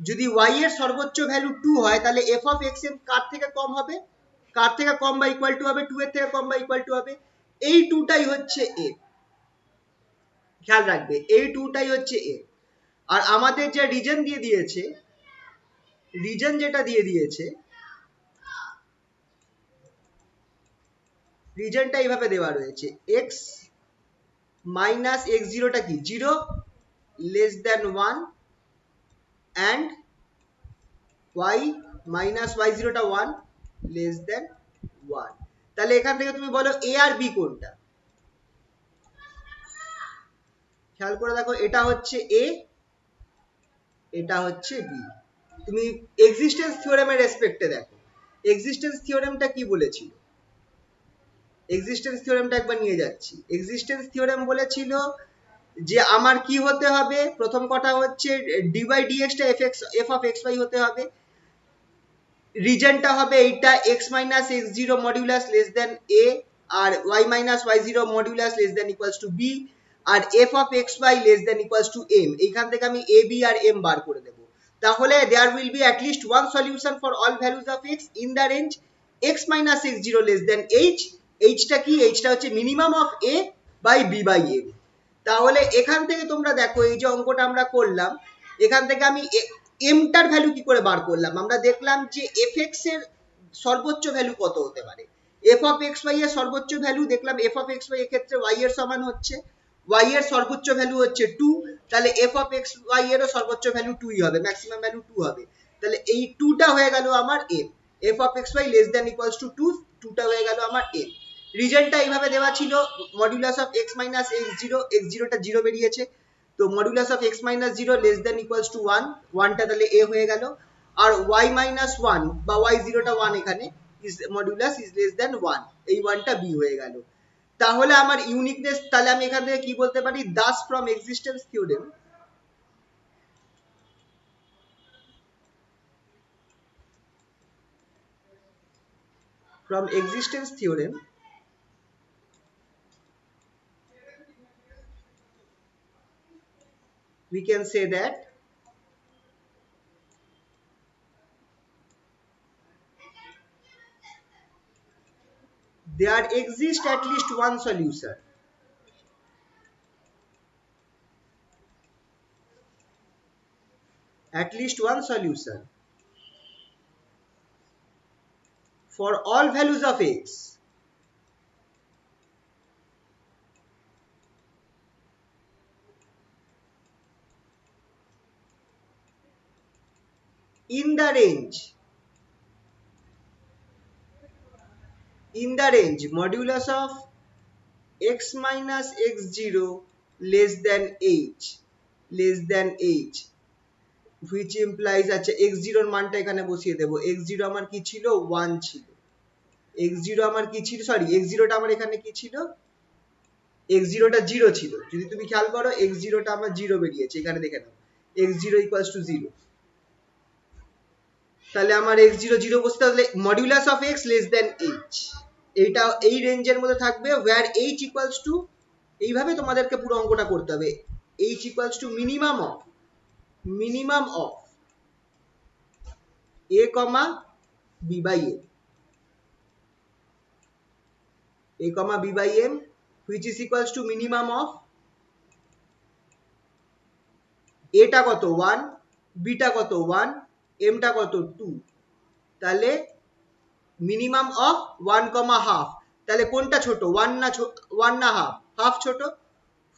যদি y এর সর্বোচ্চ ভ্যালু 2 হয়, তাহলে f of x এর কার থেকে কম হবে? কার থেকে কম বা ইকুয়াল টু হবে? 2 এর থেকে কম বা ইকুয়াল টু হবে? এই 2টাই হচ্ছে a, খেয়াল রাখবে, এই 2টাই হচ্ছে a। আর আমাদের যে রিজন দিয়ে দিয়েছে, রিজন যেটা দিয়ে দিয়েছে, রিজনটা এইভাবে দেওয়া রয়েছে, x মাইনাস x0 টা কি? 0 less than 1 and y minus y0 টা 1 লেস দ্যান 1। তাহলে এখান থেকে তুমি বলো a আর b কোনটা? খেয়াল করে দেখো, এটা হচ্ছে a, এটা হচ্ছে b। তুমি এক্সিস্টেন্স থিওরেমের রেসপেক্টে দেখো, এক্সিস্টেন্স থিওরেমটা কি বলেছিল? এক্সিস্টেন্স থিওরেমটা একবার নিয়ে যাচ্ছি। এক্সিস্টেন্স থিওরেম বলেছিল যে আমার কি হতে হবে, প্রথম কথা হচ্ছে dy dx টা f of xy হতে হবে, রিজনটা হবে এইটা x minus x0 modulus less than a, আর y minus y0 modulus less than equals to b, আর f of xy less than equals to m। এইখান থেকে আমি a b আর m বার করে দেব। তাহলে there will be at least one solution for all values of x in the range x minus x0 less than h। h টা কি? h টা হচ্ছে minimum of a by b by m। তাহলে এখান থেকে তোমরা দেখো, এই যে অঙ্কটা আমরা করলাম, এখান থেকে আমি m টার ভ্যালু কি করে বার করলাম? আমরা দেখলাম যে fx এর সর্বোচ্চ ভ্যালু কত হতে পারে। f of xy এর সর্বোচ্চ ভ্যালু দেখলাম f of xy এর ক্ষেত্রে y এর সমান হচ্ছে y এর সর্বোচ্চ ভ্যালু হচ্ছে 2, তাহলে f of x y এরও সর্বোচ্চ ভ্যালু 2ই হবে, ম্যাক্সিমাম ভ্যালু 2 হবে। তাহলে এই 2টা হয়ে গেল আমার m, f of x y less than equals to 2, 2টা হয়ে গেল আমার m। রিজনটা এইভাবে দেওয়া ছিল, modulus of x minus x0, x0টা 0 বেরিয়েছে, তো modulus of x minus 0 less than equals to 1, 1টা তাহলে a হয়ে গেল, আর y মাইনাস 1 বা y0টা 1 এখানে ইজ মডুলাস ইজ লেস দেন 1, এই 1টা b হয়ে গেল। তাহলে আমার ইউনিকনেস, তাহলে আমি এখান থেকে কি বলতে পারি, Das from existence theorem, from existence theorem we can say that there exists at least one solution, at least one solution for all values of x in the range, in the range modulus of x minus x0 less than h, less than h, which implies আচ্ছা x0 এর মানটা এখানে বসিয়ে দেব, x0 আমার কি ছিল, 1 ছিল, x0 আমার কি ছিল, সরি x0টা আমার এখানে কি ছিল, x0টা 0 ছিল, যদি তুমি খেয়াল করো x0টা আমার 0 বেরিয়েছে, এখানে দেখে নাও x0 equals to 0, তাহলে আমার x0 0 বসতে, তাহলে modulus of x less then h, এইটা এই রেঞ্জের মধ্যে থাকবে, where h equals to, এইভাবে তোমাদেরকে পুরো অঙ্কটা করতে হবে, h equals to minimum of a comma b by m, a comma b by m which is equals to minimum of a টা কত 1, b টা কত 1, m টা কত 2, তাহলে মিনিমাম অফ 1 কমা হাফ, তাহলে কোনটা ছোট, 1 না 1 না হাফ, হাফ ছোট,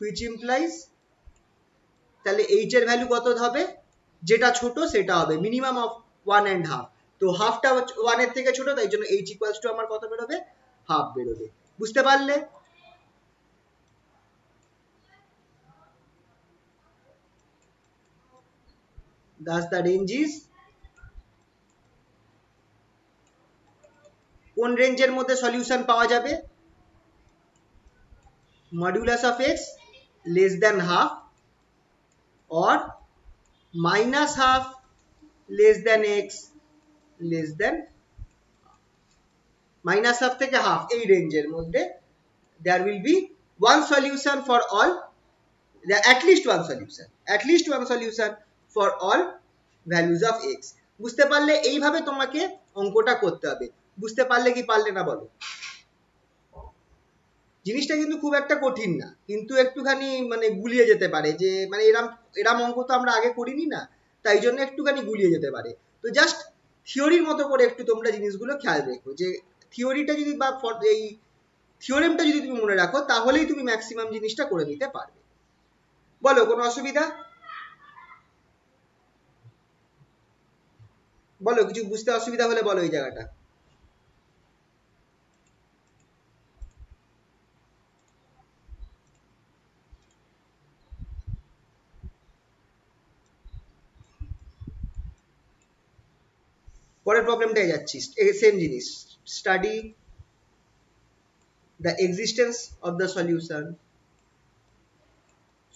which implies তাহলে h এর ভ্যালু কত হবে, যেটা ছোট সেটা হবে মিনিমাম অফ 1 and হাফ, তো হাফটা 1 এর থেকে ছোট, তাই জন্য h ইকুয়ালস টু আমার কত বেরোবে, হাফ বেরোবে। বুঝতে পারলে? thus the range is, কোন রেঞ্জের মধ্যে সলিউশন পাওয়া যাবে, modulus of x less then half or minus half less than x less then, minus half থেকে হাফ এই রেঞ্জের মধ্যে there will be one solution for all, at least one solution, at least one solution for all values of x। বুঝতে পারলে? এইভাবে তোমাকে অঙ্কটা করতে হবে। বুঝতে পারলে কি পারলে না বলো? জিনিসটা কিন্তু খুব একটা কঠিন না, কিন্তু একটুখানি মানে গুলিয়ে যেতে পারে, যে মানে এরম এরম অঙ্ক তো আমরা আগে করিনি না, তাই জন্য একটুখানি গুলিয়ে যেতে পারে। তো জাস্ট থিওরির মতো করে একটু তোমরা জিনিসগুলো খেয়াল রেখো, যে থিওরিটা যদি বা এই থিওরেমটা যদি তুমি মনে রাখো, তাহলেই তুমি ম্যাক্সিমাম জিনিসটা করে নিতে পারবে। বলো, কোনো অসুবিধা? বলো, কিছু বুঝতে অসুবিধা হলে বলো এই জায়গাটা। পরের প্রবলেমটাই যাচ্ছি, সেম জিনিস, study the existence of the solution,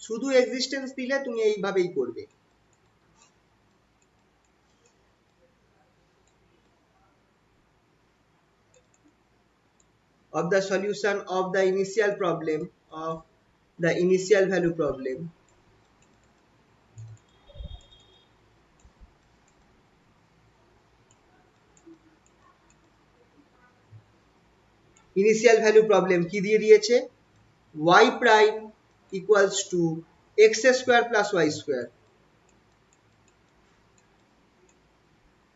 শুধু এক্সিস্টেন্স দিলে তুমি এইভাবেই করবে। of the solution of the initial problem of the initial value problem, initial value problem কি দিয়ে দিয়েছে, y prime equals two x square plus y square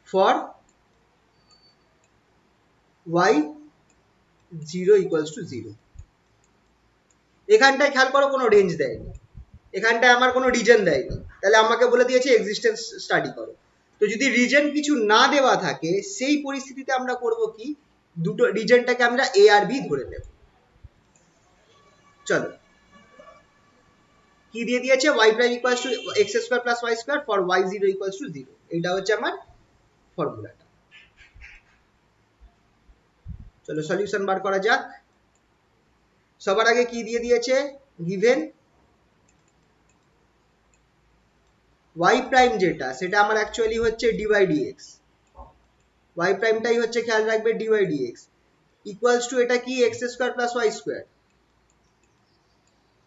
for y 0 equals to 0। এখানটায় খেয়াল করো কোনো রেঞ্জ দেয়নি, এখানটায় আমার কোনো রিজন দেয়নি, তাহলে আমাকে বলে দিয়েছে এক্সিস্টেন্স স্টাডি করো। তো যদি রিজন কিছু না দেওয়া থাকে সেই পরিস্থিতিতে আমরা করব কি, দুটো রিজনটাকে আমরা এ আর বি ধরে নেব। চলো, কি দিয়ে দিয়েছে, y prime equals two x square plus y square for y0 equals to 0, এটা হচ্ছে আমার ফর্মুলাটা। চলো সলিউশন বার করা যাক। সবার আগে কি দিয়ে দিয়েছে, গিভেন y প্রাইম যেটা সেটা আমার অ্যাকচুয়ালি হচ্ছে dy dx, y প্রাইমটাই হচ্ছে খেয়াল রাখবে dy dx ইকুয়ালস টু এটা কি x square plus y square,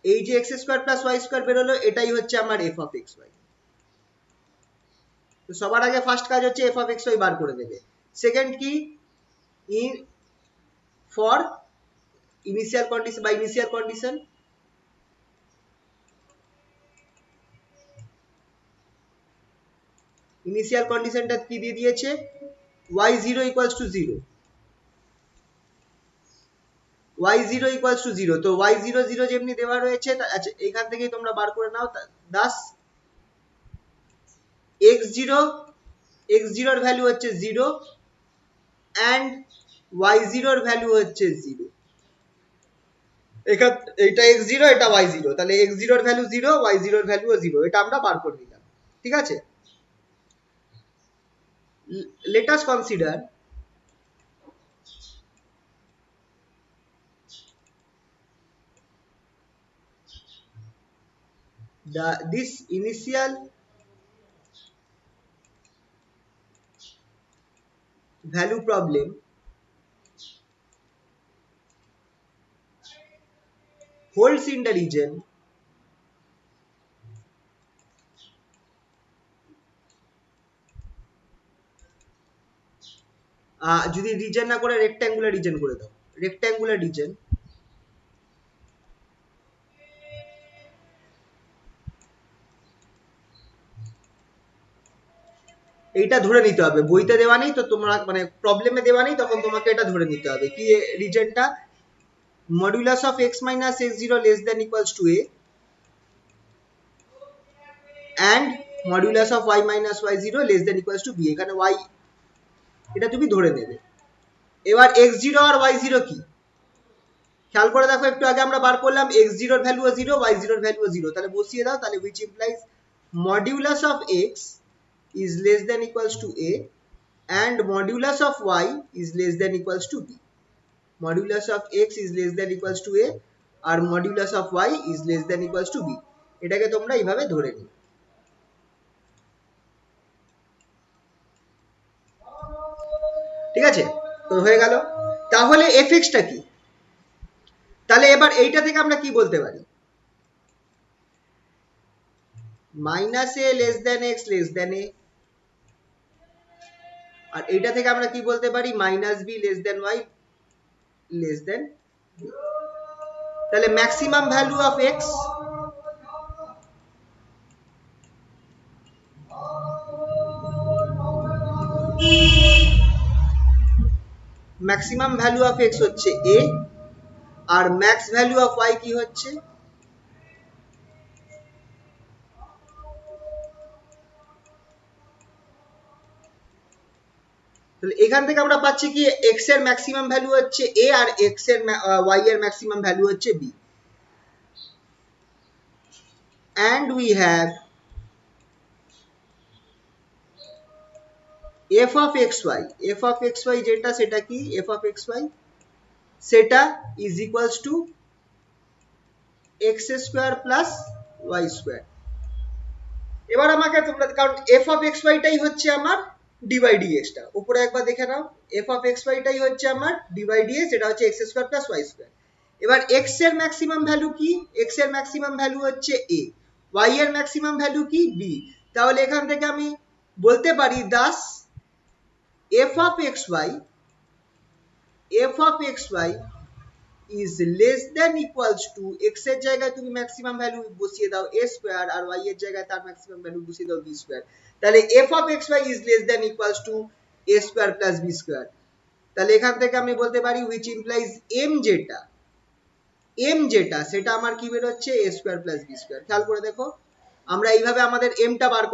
এই যে x square plus y square বেরোলো এটাই হচ্ছে আমার f অফ x y। তো সবার আগে ফার্স্ট কাজ হচ্ছে f অফ x y বার করে দেবে। সেকেন্ড কি, ইন ফর ইনিশিয়াল কন্ডিশন বা ইনিশিয়াল কন্ডিশন, ইনিশিয়াল কন্ডিশনটা কি দিয়ে দিয়েছে, y0 equals to 0, y0 equals to 0, তো y0 0 যেমনি দেওয়া রয়েছে, আচ্ছা এখান থেকেই তোমরা বার করে নাও। দাস x0, x0 এর ভ্যালু হচ্ছে 0 and y0 এর ভ্যালু হচ্ছে 0, এখান এটা x0 এটা y0, তাহলে x0 এর ভ্যালু 0, y0 এর ভ্যালু 0, এটা আমরা বার করে নিলাম। ঠিক আছে, let us consider this initial value problem holds in the region যদি রিজন না করে রেক্ট্যাঙ্গুলার রিজন করে দাও, রেক্ট্যাঙ্গুলার রিজন, এইটা ধরে নিতে হবে, বইতে দেওয়া নেই তো তোমরা মানে প্রবলেমে দেওয়া নেই, তখন তোমাকে এটা ধরে নিতে হবে কি রিজনটা, modulus of x minus x0 less than equals to a and modulus of y minus y0 less than equals to b, এখানে y এটা তুমি ধরে নেবে। এবার x0 আর y0 কি খেয়াল করে দেখো, একটু আগে আমরা বার করলাম x0 এর ভ্যালু 0, y0 এর ভ্যালু 0, তাহলে বসিয়ে দাও, তাহলে which implies modulus of x is less than equals to a and modulus of y is less than equals to b, modulus of x is less than equals to a আর modulus of y is less than equals to b, এটাকে তোমরা এইভাবে ধরে নিও। ঠিক আছে, তো হয়ে গেল। তাহলে fx টা কি, তাহলে এবার এইটা থেকে আমরা কি বলতে পারি, minus a less than x less than a, আর এইটা থেকে আমরা কি বলতে পারি, minus b less than y less than, তাহলে maximum value of x, maximum value of x হচ্ছে a আর ম্যাক্স ভ্যালু অফ y কি হচ্ছে, তাহলে এখান থেকে আমরা পাচ্ছি কি x এর ম্যাক্সিমাম ভ্যালু হচ্ছে a আর x এর y এর ম্যাক্সিমাম ভ্যালু হচ্ছে b, and we have f of xy, f of xy যেটা সেটা কি, f of xy সেটা is equals to x square plus y square. এবার আমাকে তোমরা, কারণ f of xy টাই হচ্ছে আমার dy dx টা, উপরে একবার দেখে নাও, f of xy টাই হচ্ছে আমার dy dx, এটা হচ্ছে x square plus y square. এবার x এর ম্যাক্সিমাম ভ্যালু কি, x এর ম্যাক্সিমাম ভ্যালু হচ্ছে a, y এর ম্যাক্সিমাম ভ্যালু কি b, তাহলে এখান থেকে আমি বলতে পারি Das f of xy, f of xy is less than equals to, x এর জায়গায় তুমি ম্যাক্সিমাম ভ্যালু বসিয়ে দাও a স্কয়ার আর y এর জায়গায় তার ম্যাক্সিমাম ভ্যালু বসিয়ে দাও b স্কয়ার, তাহলে f of xy is less than equals to a square plus b square. তাহলে এখান থেকে আমি বলতে পারি which implies m যেটা, এম যেটা সেটা আমার কি বেরোচ্ছে এ স্কোয়ার প্লাস বি স্কোয়ার। খেয়াল করে দেখো, আমরা এইভাবে আমাদের এমটা বার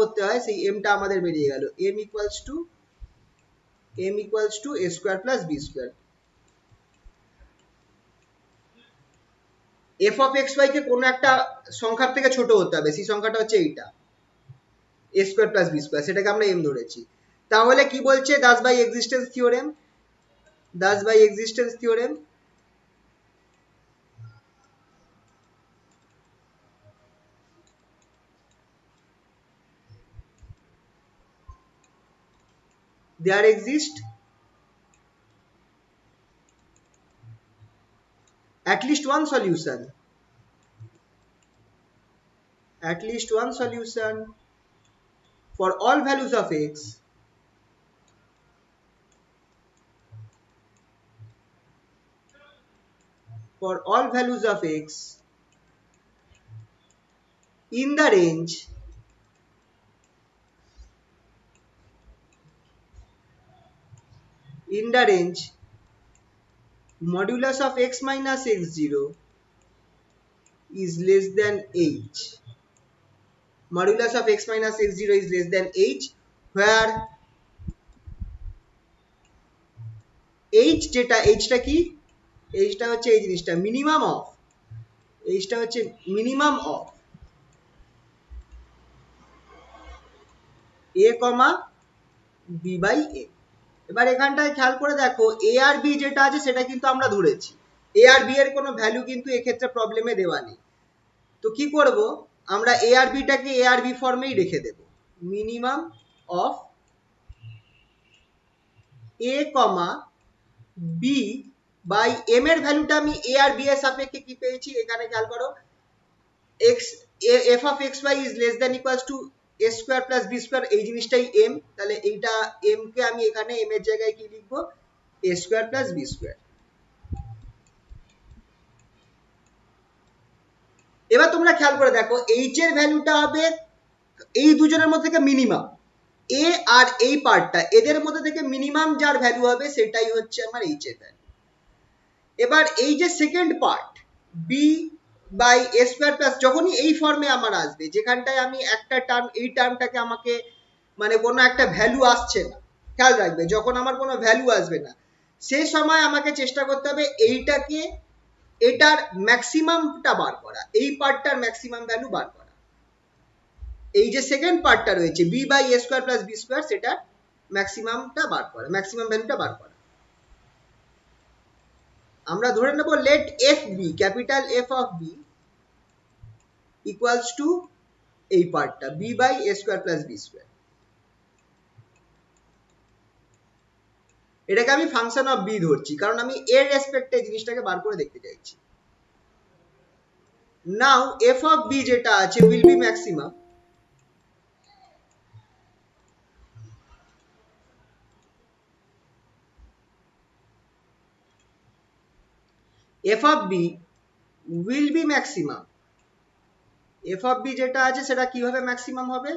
করতে হয়, সেই এমটা আমাদের বেরিয়ে গেল M equals to a square plus b square. F of x y কে কোনো একটা সংখ্যার থেকে ছোট হতে হবে, সেই সংখ্যাটা হচ্ছে এইটা a square plus b square, সেটাকে আমরা এম ধরেছি। তাহলে কি বলছে thus by existence theorem, there exists at least one solution for all values of x in the range modulus of x minus x0 is less than h. Modulus of x minus x0 is less than h, where h যেটা, hটা কি, hটা হচ্ছে এই জিনিসটা minimum of a কমা b by a। এবার এখানটায় খেয়াল করে দেখো এ আর বি যেটা আছে সেটা কিন্তু আমরা ধরেছি, এ আর বি এর কোনো ভ্যালু কিন্তু এক্ষেত্রে প্রবলেমে দেওয়া নেই। তো কি করব, আমরা এ আর বিটাকে এ আর বি ফর্মেই রেখে দেব, minimum of A comma B by M এর ভ্যালুটা আমি এ আর বি এর সাপেক্ষে কি পেয়েছি, এখানে খেয়াল করো x f of x y is less than equals to a square plus b square, এই জিনিসটাই এম, তাহলে এইটা এম কে আমি এখানে এম এর জায়গায় কি লিখবো এ স্কোয়ার প্লাস বি স্কোয়ার। এবার তোমরা খেয়াল করে দেখো এইচ এর ভ্যালুটা হবে এই দুজনের মধ্যে থেকে মিনিমাম, এ আর এই পার্টটা এদের মধ্যে থেকে মিনিমাম যার ভ্যালু হবে সেটাই হচ্ছে আমার এইচ এর ভ্যালু। এবার এই যে second part b by a square plus, যখনই এই ফর্মে আমার আসবে যেখানটায় আমি একটা টার্ম, এই টার্মটাকে আমাকে মানে কোনো একটা ভ্যালু আসছে না, খেয়াল রাখবে যখন আমার কোনো ভ্যালু আসবে না সেই সময় আমাকে চেষ্টা করতে হবে এইটাকে, এটার ম্যাক্সিমামটা বার করা, এই পার্টটার ম্যাক্সিমাম ভ্যালু বার করা। এই যে সেকেন্ড পার্টটা রয়েছে b by a square plus b square, সেটার ম্যাক্সিমামটা বার করা, ম্যাক্সিমাম ভ্যালুটা বার করা। আমরা ধরে নেব let f b, capital f of b equals to এই পার্টটা b by a square plus b square. এটাকে আমি ফাংশন অফ বি ধরছি কারণ আমি এর রেসপেক্টে জিনিসটাকে বার করে দেখতে চাইছি। নাও এফ অফ বি যেটা আছে will be maximum f of b will be maximum, f of b যেটা আছে সেটা কিভাবে ম্যাক্সিমাম হবে,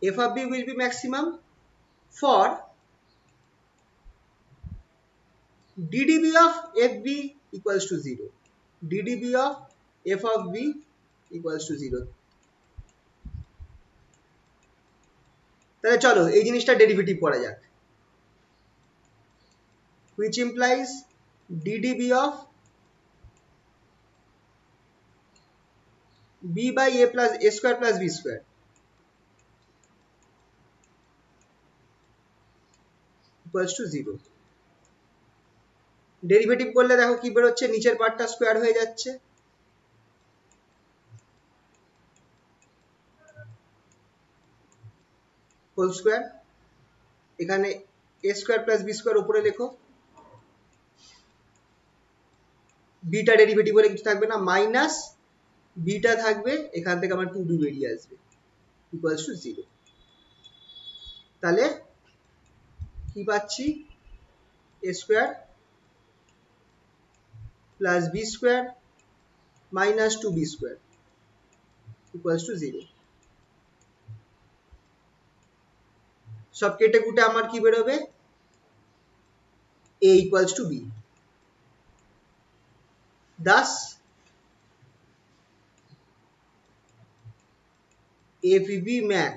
f of b will be maximum for ddb of fb equals to 0, ddb of f of b equals to 0। তাহলে চলো এই জিনিসটা derivative করা যাক, which implies ddb of b by a plus a square plus b square equals to 0। Derivative করলে দেখো কি বেরোচ্ছে, নিচের পার্টটা স্কোয়ার হয়ে যাচ্ছে, হোল স্কোয়ার, এখানে a square plus b square উপরে লেখো, বিটা ডেরিভেটিভ হলে কিছু থাকবে না, মাইনাস বিটা থাকবে, এখান থেকে আমার 2b বেরিয়ে আসবে ইকুয়ালস টু 0। তাহলে কি পাচ্ছি a square plus b square minus two b square equals to 0। সব কেটে কুটে আমার কি বেরোবে, a equals to b। Thus FB max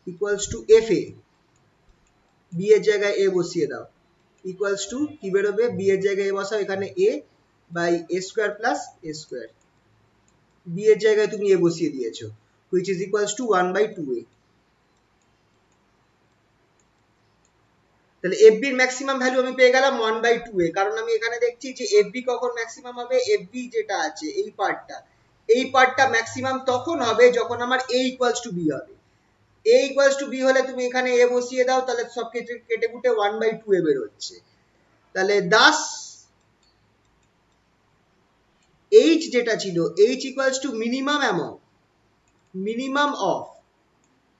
equals to FA, b এর জায়গায় a বসিয়ে দাও, equals to কি বেরোবে, b এর জায়গায় a বসাও, এখানে a by a square plus a square, b এর জায়গায় তুমি a বসিয়ে দিয়েছো, which is equals to 1/2a। তাহলে এফবি এর ম্যাক্সিমাম ভ্যালু আমি পেয়ে গেলাম 1/2a, কারণ আমি এখানে দেখছি যে এফবি কখন ম্যাক্সিমাম হবে, এফবি যেটা আছে এই পার্টটা ম্যাক্সিমাম তখন হবে যখন আমার a ইকুয়ালস টু b হবে। a ইকুয়ালস টু b হলে তুমি এখানে a বসিয়ে দাও, তাহলে সব কেটে কেটে কুটে 1/2a বের হচ্ছে। তাহলে দাস h যেটা ছিল, h equals to minimum of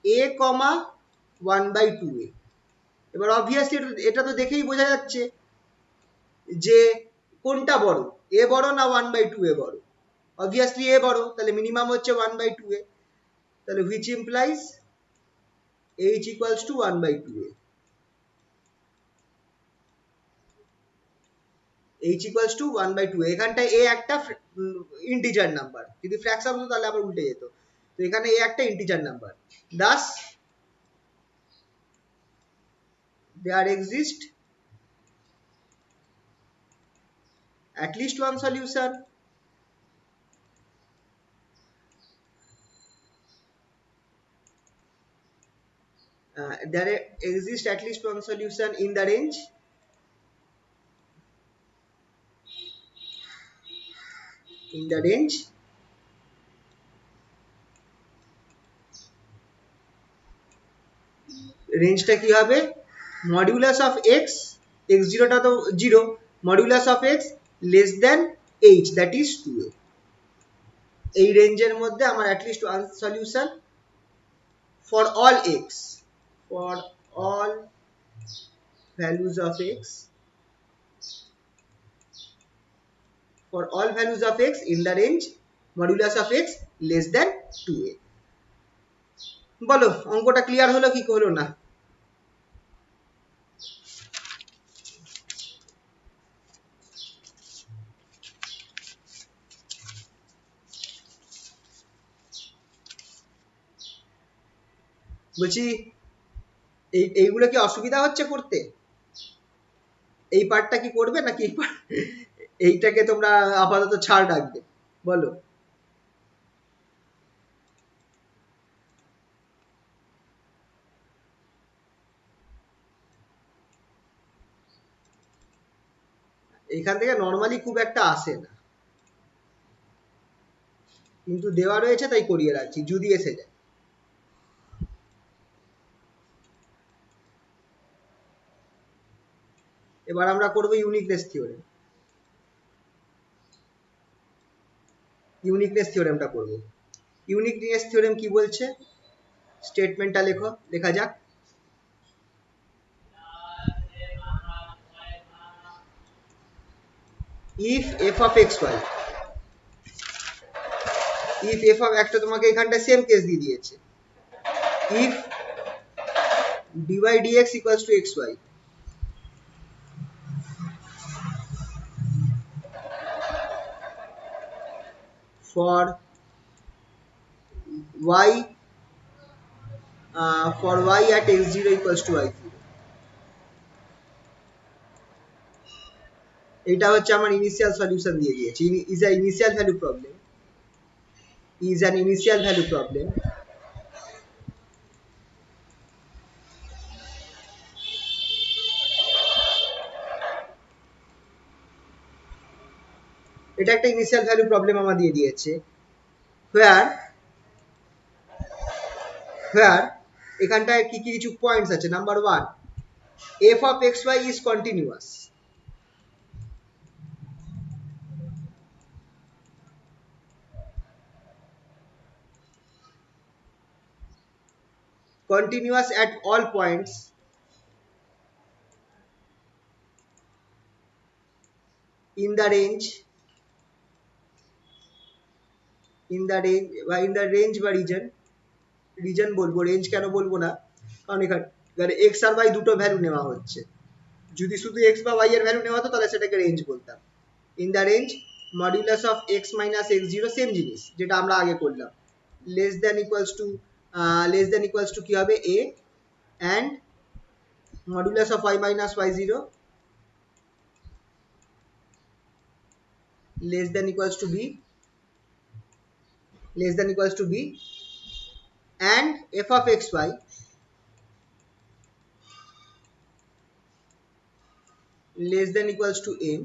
a comma 1/2a। এবার অবভিয়াসলি এটা তো দেখেই বোঝা যাচ্ছে যে কোনটা বড়, a বড় না 1/2a বড়। অবভিয়াসলি a বড়, তাহলে মিনিমাম হচ্ছে 1/2a, তাহলে which implies h equals to 1/2a। h equals to 1/2a, এখানটায় a একটা ইন্টিজার নাম্বার, যদি ফ্র্যাকশন হতো তাহলে আবার উল্টে যেত, তো এখানে a একটা integer number. thus there exists at least one solution there exists at least one solution in the range রেঞ্জটা কি হবে, মডিউলাস অফ এক্স, এক্স জিরোটা তো zero, modulus of x less than H, that is 2a। এই রেঞ্জের মধ্যে আমার at least one solution for all x, for all values of x, for all values of x in the range modulus of x less than 2a। বলো অঙ্কটা clear হলো কি হলো না? বলছি এইগুলো কি অসুবিধা হচ্ছে করতে, এই পার্টটা কি করবে নাকি এইটাকে তোমরা আপাতত ছাড় রাখবে, বলো? এখান থেকে নর্মালি খুব একটা আসে না, কিন্তু দেওয়া রয়েছে তাই করিয়ে রাখছি যদি এসে যায়। এবার আমরা করবো ইউনিকনেস থিওরেম। ইউনিকনেস থিওরেমটা করবো। ইউনিকনেস থিওরেম কি বলছে, স্টেটমেন্টটা লেখো, লেখা যাক। if f of xy, if f of, একটা তোমাকে এখানটা সেম কেস দিয়ে দিয়েছে, if dy dx equals to xy, for y at x0 equals to y0, এটা হচ্ছে আমার ইনিশিয়াল সলিউশন দিয়ে দিয়েছি, is an initial value problem, is an initial value problem। এটা একটা ইনিশিয়াল ভ্যালু প্রবলেম আমার দিয়ে দিয়েছে, where এখানটায় কি কি কিছু পয়েন্টস আছে। Number 1, f of xy is continuous, continuous at all points in the range বা in the range বা রিজন বলবো, রেঞ্জ কেন বলবো না, কারণ এখানে এক্স আর ওয়াই দুটো ভ্যালু নেওয়া হচ্ছে। যদি শুধু এক্স বা ওয়াই এর ভ্যালু নেওয়া হতো তাহলে সেটাকে রেঞ্জ বলতাম। In the range modulus of x minus x zero, same জিনিস যেটা আমরা আগে করলাম, লেস দ্যান ইকুয়ালস টু কি হবে a, and modulus of y minus y zero less than equals to b, and f of xy less than equals to m,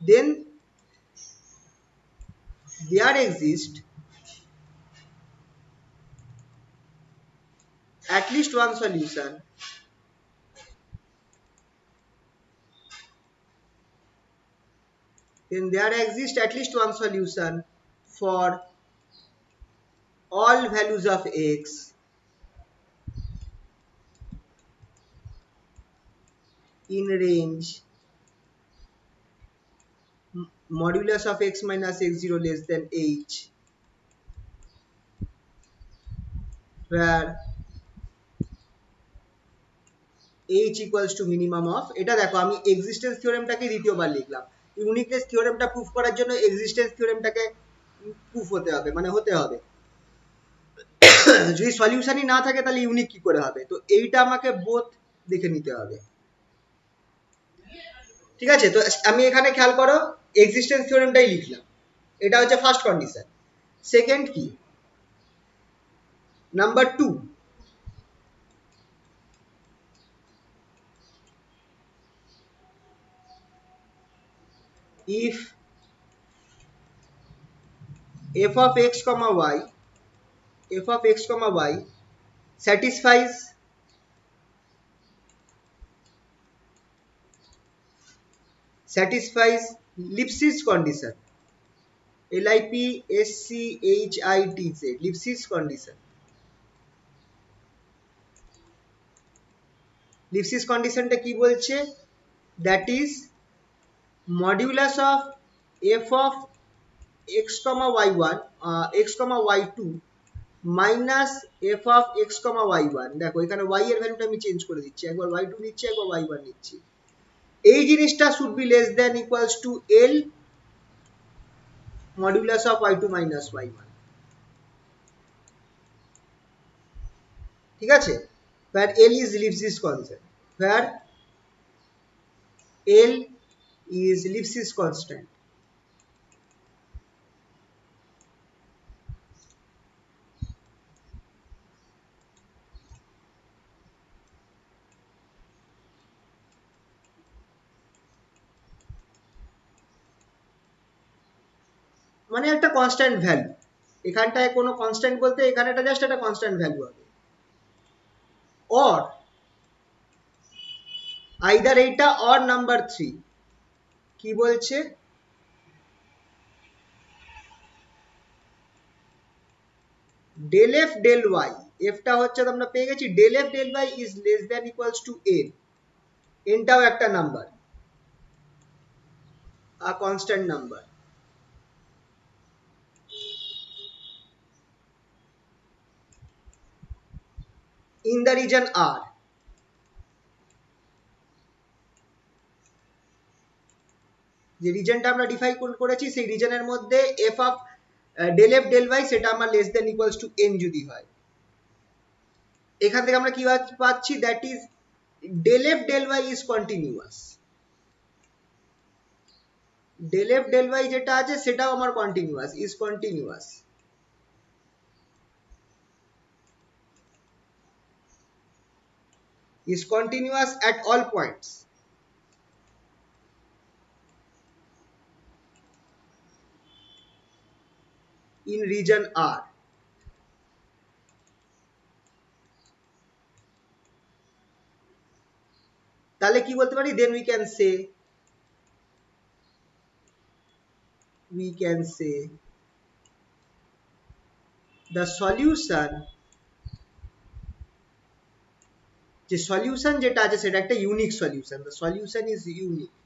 then there exists at least one solution for all values of x in range modulus of x minus x0 less than h, where h equals to minimum of, এটা দেখো আমি existence থিওরেমটাকে দ্বিতীয়বার লিখলাম। Uniqueness থিওরেমটা proof করার জন্য existence থিওরেমটাকে proof হতে হবে, মানে হতে হবে। যদি সলিউশনই না থাকে তাহলে ইউনিক কি করে হবে, তো এইটা আমাকে বোথ দেখে নিতে হবে। ঠিক আছে, তো আমি এখানে খেয়াল করো এক্সিস্টেন্স থিওরেমটাই লিখলাম, এটা হচ্ছে ফার্স্ট কন্ডিশন। সেকেন্ড কি, number 2, if f of x comma y satisfies Lipschitz condition, Lipschitz, Lipschitz condition, Lipschitz conditionটা কি বলছে, that is modulus of f of x comma y1 x comma y2 minus f of x comma y1, দেখো এখানে y এর ভ্যালুটা আমি change করে দিচ্ছি, একবার y2 নিচ্ছি একবার y1 নিচ্ছি, এই জিনিসটা should be less than equals two l modulus of y2 minus y1। ঠিক আছে, where l is Lipschitz constant, where l is Lipschitz constant। মানে একটা কনস্ট্যান্ট ভ্যালু, এখানটায় কোনো কনস্ট্যান্ট বলতে এখানে এটা জাস্ট একটা কনস্ট্যান্ট ভ্যালু হবে, অর আইদার এইটা অর নাম্বার 3 কি বলছে, ডেল এফ ডেল ওয়াই, এফটা হচ্ছে আমরা পেয়ে গেছি, del f del y is less than equals to n, এনটাও একটা number, a constant number, in the region R, যে রিজনটা আমরা ডিফাইন করেছি সেই রিজনের মধ্যে f of del f del y সেটা আমার less than equals to n যদি হয়, এখান থেকে আমরা কি পাচ্ছি, that is del f del y is continuous, del f del y যেটা আছে সেটাও আমার continuous, is continuous, is continuous at all points in region R। তাহলে কি বলতে পারি, then we can say the solution, যে সলিউশন যেটা আছে সেটা একটা unique solution, the solution is unique,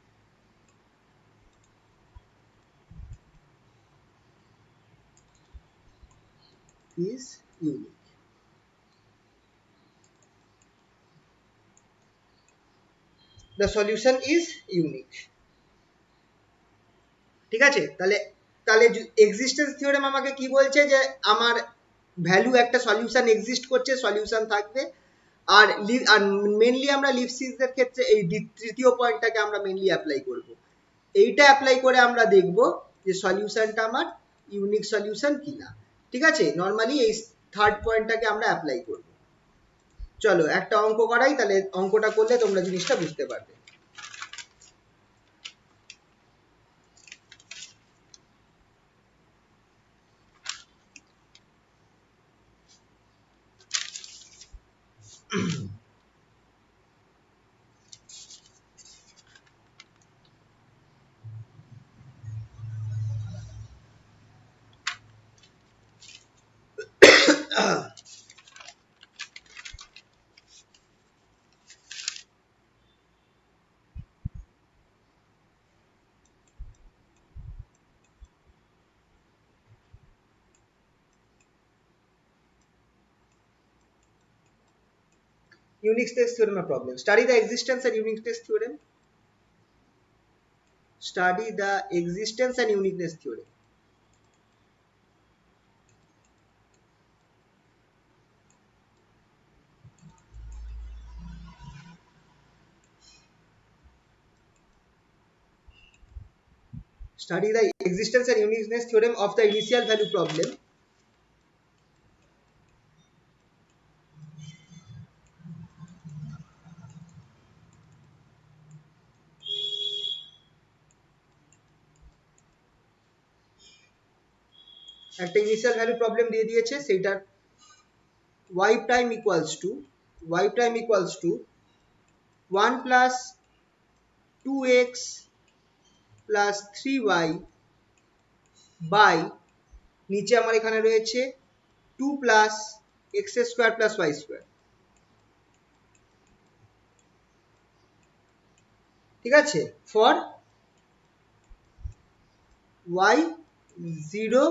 is unique. The solution is unique. ঠিক আছে, তাহলে তাহলে এক্সিস্টেন্স থিওরেম আমাকে কি বলছে, যে আমার ভ্যালু একটা সলিউশন এক্সিস্ট করছে, সলিউশন থাকবে। আর মেনলি আমরা লিপসিসের ক্ষেত্রে এই তৃতীয় পয়েন্টটাকে আমরা মেনলি অ্যাপ্লাই করব। এইটা অ্যাপ্লাই করে আমরা দেখব যে সলিউশনটা আমার ইউনিক সলিউশন কিনা। ঠিক আছে, নর্মালি এই থার্ড পয়েন্টটাকে আমরা অ্যাপ্লাই করব। চলো একটা অঙ্ক করাই, তাহলে অঙ্কটা করলে তোমরা জিনিসটা বুঝতে পারবে। Uniqueness theorem of problem. Study the existence and uniqueness theorem. Study the existence and uniqueness theorem. Study the existence and uniqueness theorem of the initial value problem. একটা ইনিশিয়াল ভ্যালু প্রবলেম দিয়ে দিয়েছে, সেইটার y prime equals to 1 plus 2x plus 3y by নিচে আমার এখানে রয়েছে 2 plus x square plus y square। ঠিক আছে, ফর y 0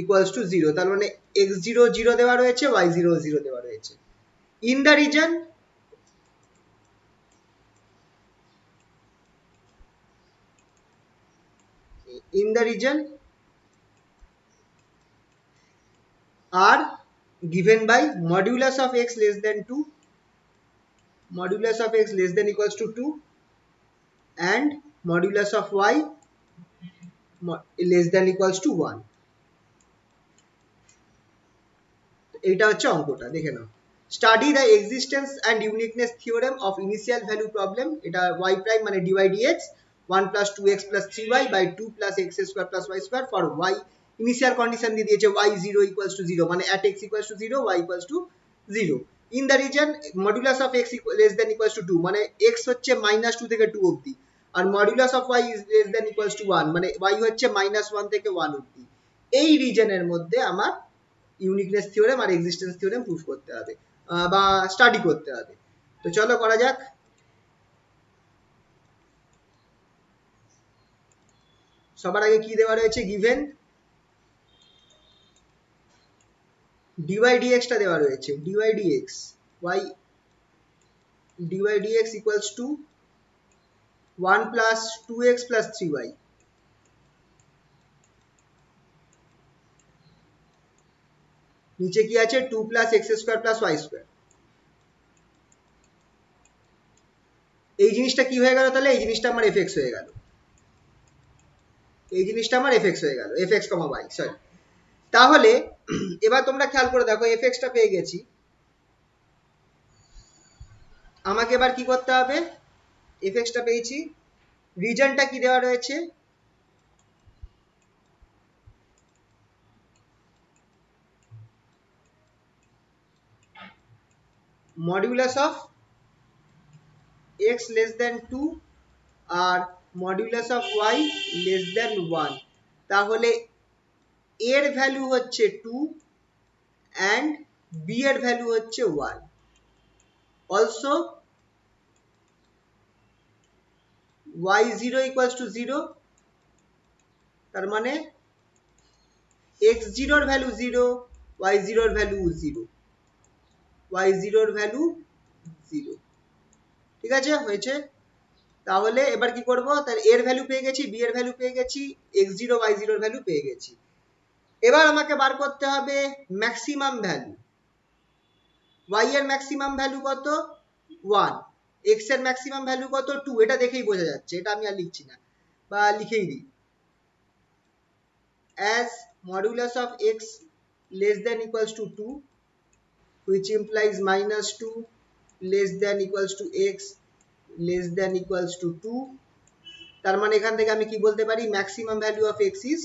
equals to 0, তার মানে x0 0 দেওয়া রয়েছে, y0 0 দেওয়া রয়েছে। in the region are given by modulus of x less than 2, modulus of x less than equals to 2, and modulus of y less than equals to 1। এইটা হচ্ছে অঙ্কটা, দেখে নাও। Study the existence and uniqueness theorem of initial value problem. এটা y prime মানে dy dx 1 plus 2x plus 3y by 2 plus x square plus y square for y initial condition দিয়ে দিয়েছে y 0 equals to 0, মানে at x equals to 0 y equals to 0। In the reason modulus of x less than equals to 2, মানে x হচ্ছে -2 থেকে 2 অবধি, আর modulus of y is less than equals to 1, মানে y হচ্ছে -1 থেকে 1 অবধি। এই রিজনের মধ্যে আমার ইউনিকনেস থিওরেম আর এক্সিস্টেন্স থিওরেম প্রুফ করতে হবে বা স্টাডি করতে হবে। তো চলো করা যাক। সবার আগে কি দেওয়া রয়েছে, গিভেন dy dx টা দেওয়া রয়েছে, dy dx y dy dx equals to 1 plus 2x plus 3y। নিচে কি আছে, 2 plus x square plus y square। এই জিনিসটা কি হয়ে গেল, তাহলে এই জিনিসটা আমার fx হয়ে গেল, এই জিনিসটা আমার fx হয়ে গেল, fx, y, সরি। তাহলে এবার তোমরা খেয়াল করে দেখো, fx টা পেয়ে গেছি, আমাকে এবার কি করতে হবে, fx টা পেয়েছি, রিজনটা কি দেওয়া রয়েছে, modulus of x less than 2 আর modulus of y less than 1। তাহলে এর ভ্যালু হচ্ছে 2 and b এর ভ্যালু হচ্ছে 1। অলসো y0 equals to 0, তার মানে x0 এর ভ্যালু 0, y0 এর ভ্যালু 0, y0 এর ভ্যালু 0। ঠিক আছে, হয়েছে। তাহলে এবার কি করব, তার এর ভ্যালু পেয়ে গেছি, বি এর ভ্যালু পেয়ে গেছি, x0 y0 এর ভ্যালু পেয়ে গেছি। এবার আমাকে বার করতে হবে ম্যাক্সিমাম ভ্যালু। y এর ম্যাক্সিমাম ভ্যালু কত, 1, x এর ম্যাক্সিমাম ভ্যালু কত, 2। এটা দেখেই বোঝা যাচ্ছে, এটা আমি আর লিখছি না, বা লিখেই দিই। as modulus of x less than equals to 2, which implies minus 2 less than equals to x less than equals to 2, তার মানে এখান থেকে আমি কি বলতে পারি, maximum value of x is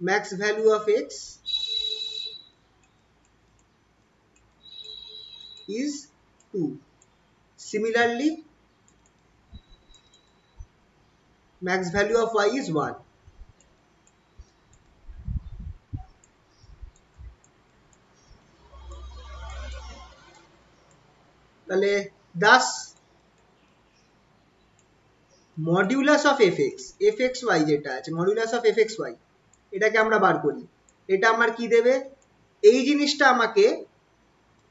max value of x is 2. Similarly, max value of y is 1. তাহলে thus modulus of fxy যেটা আছে, মডিউলাস অফ fxy, এটাকে আমরা বার করি। এটা আমার কি দেবে, এই জিনিসটা আমাকে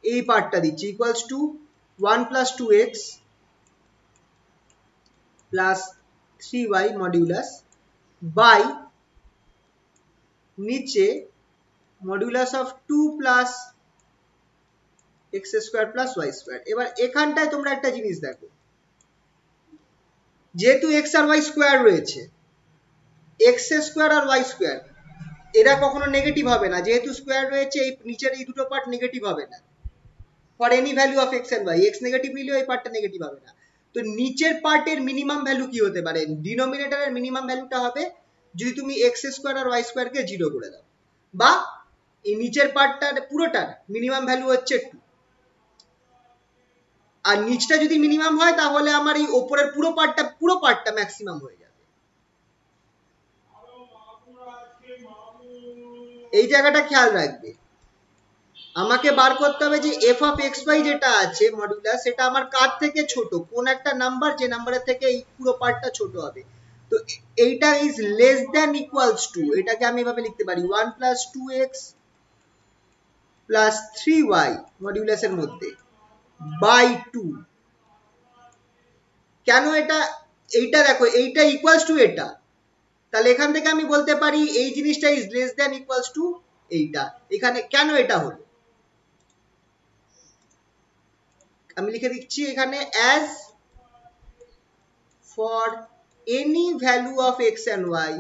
এই পার্টটা দিচ্ছে, equals to 1 plus 2x plus 3y modulus by নিচে modulus of 2 plus x square plus y square. এবার এখানটায় তোমরা একটা জিনিস দেখো, যেহেতু x আর y স্কোয়ার রয়েছে, x স্কোয়ার আর y স্কোয়ার এরা কখনো নেগেটিভ হবে না, যেহেতু স্কোয়ার রয়েছে এই নিচের এই দুটো পার্ট নেগেটিভ হবে না for any value of x and y। x negative নিলেও এই পার্টটা নেগেটিভ হবে না। তো নিচের পার্টের মিনিমাম ভ্যালু কি হতে পারে, ডিনোমিনেটরের মিনিমাম ভ্যালুটা হবে যদি তুমি x স্কোয়ার আর y স্কোয়ারকে 0 করে দাও, বা এই নিচের পার্টটার পুরোটার মিনিমাম ভ্যালু হচ্ছে 2, আর নিচটা যদি মিনিমাম হয় তাহলে আমার এই ওপরের পুরো পার্টটা ম্যাক্সিমাম হয়ে যাবে। এই জায়গাটা খেয়াল রাখবে। আমাকে বার করতে হবে যে f অফ এক্স ওয়াই যেটা আছে মডুলাস, সেটা আমার কার থেকে ছোট, কোন একটা নাম্বার যে নাম্বারের থেকে এই পুরো পার্টটা ছোট হবে। তো এইটা is less than equals two, এটাকে আমি এভাবে লিখতে পারি 1 প্লাস 2x প্লাস 3y মডিউলাসের মধ্যে বাই 2। কেন এটা, এইটা দেখো এইটা ইকুয়ালস টু এটা, তাহলে এখান থেকে আমি বলতে পারি এই জিনিসটা is less than equals two এইটা। এখানে কেন এটা হলো, আমি লিখে দিচ্ছি এখানে, as for any value of x and y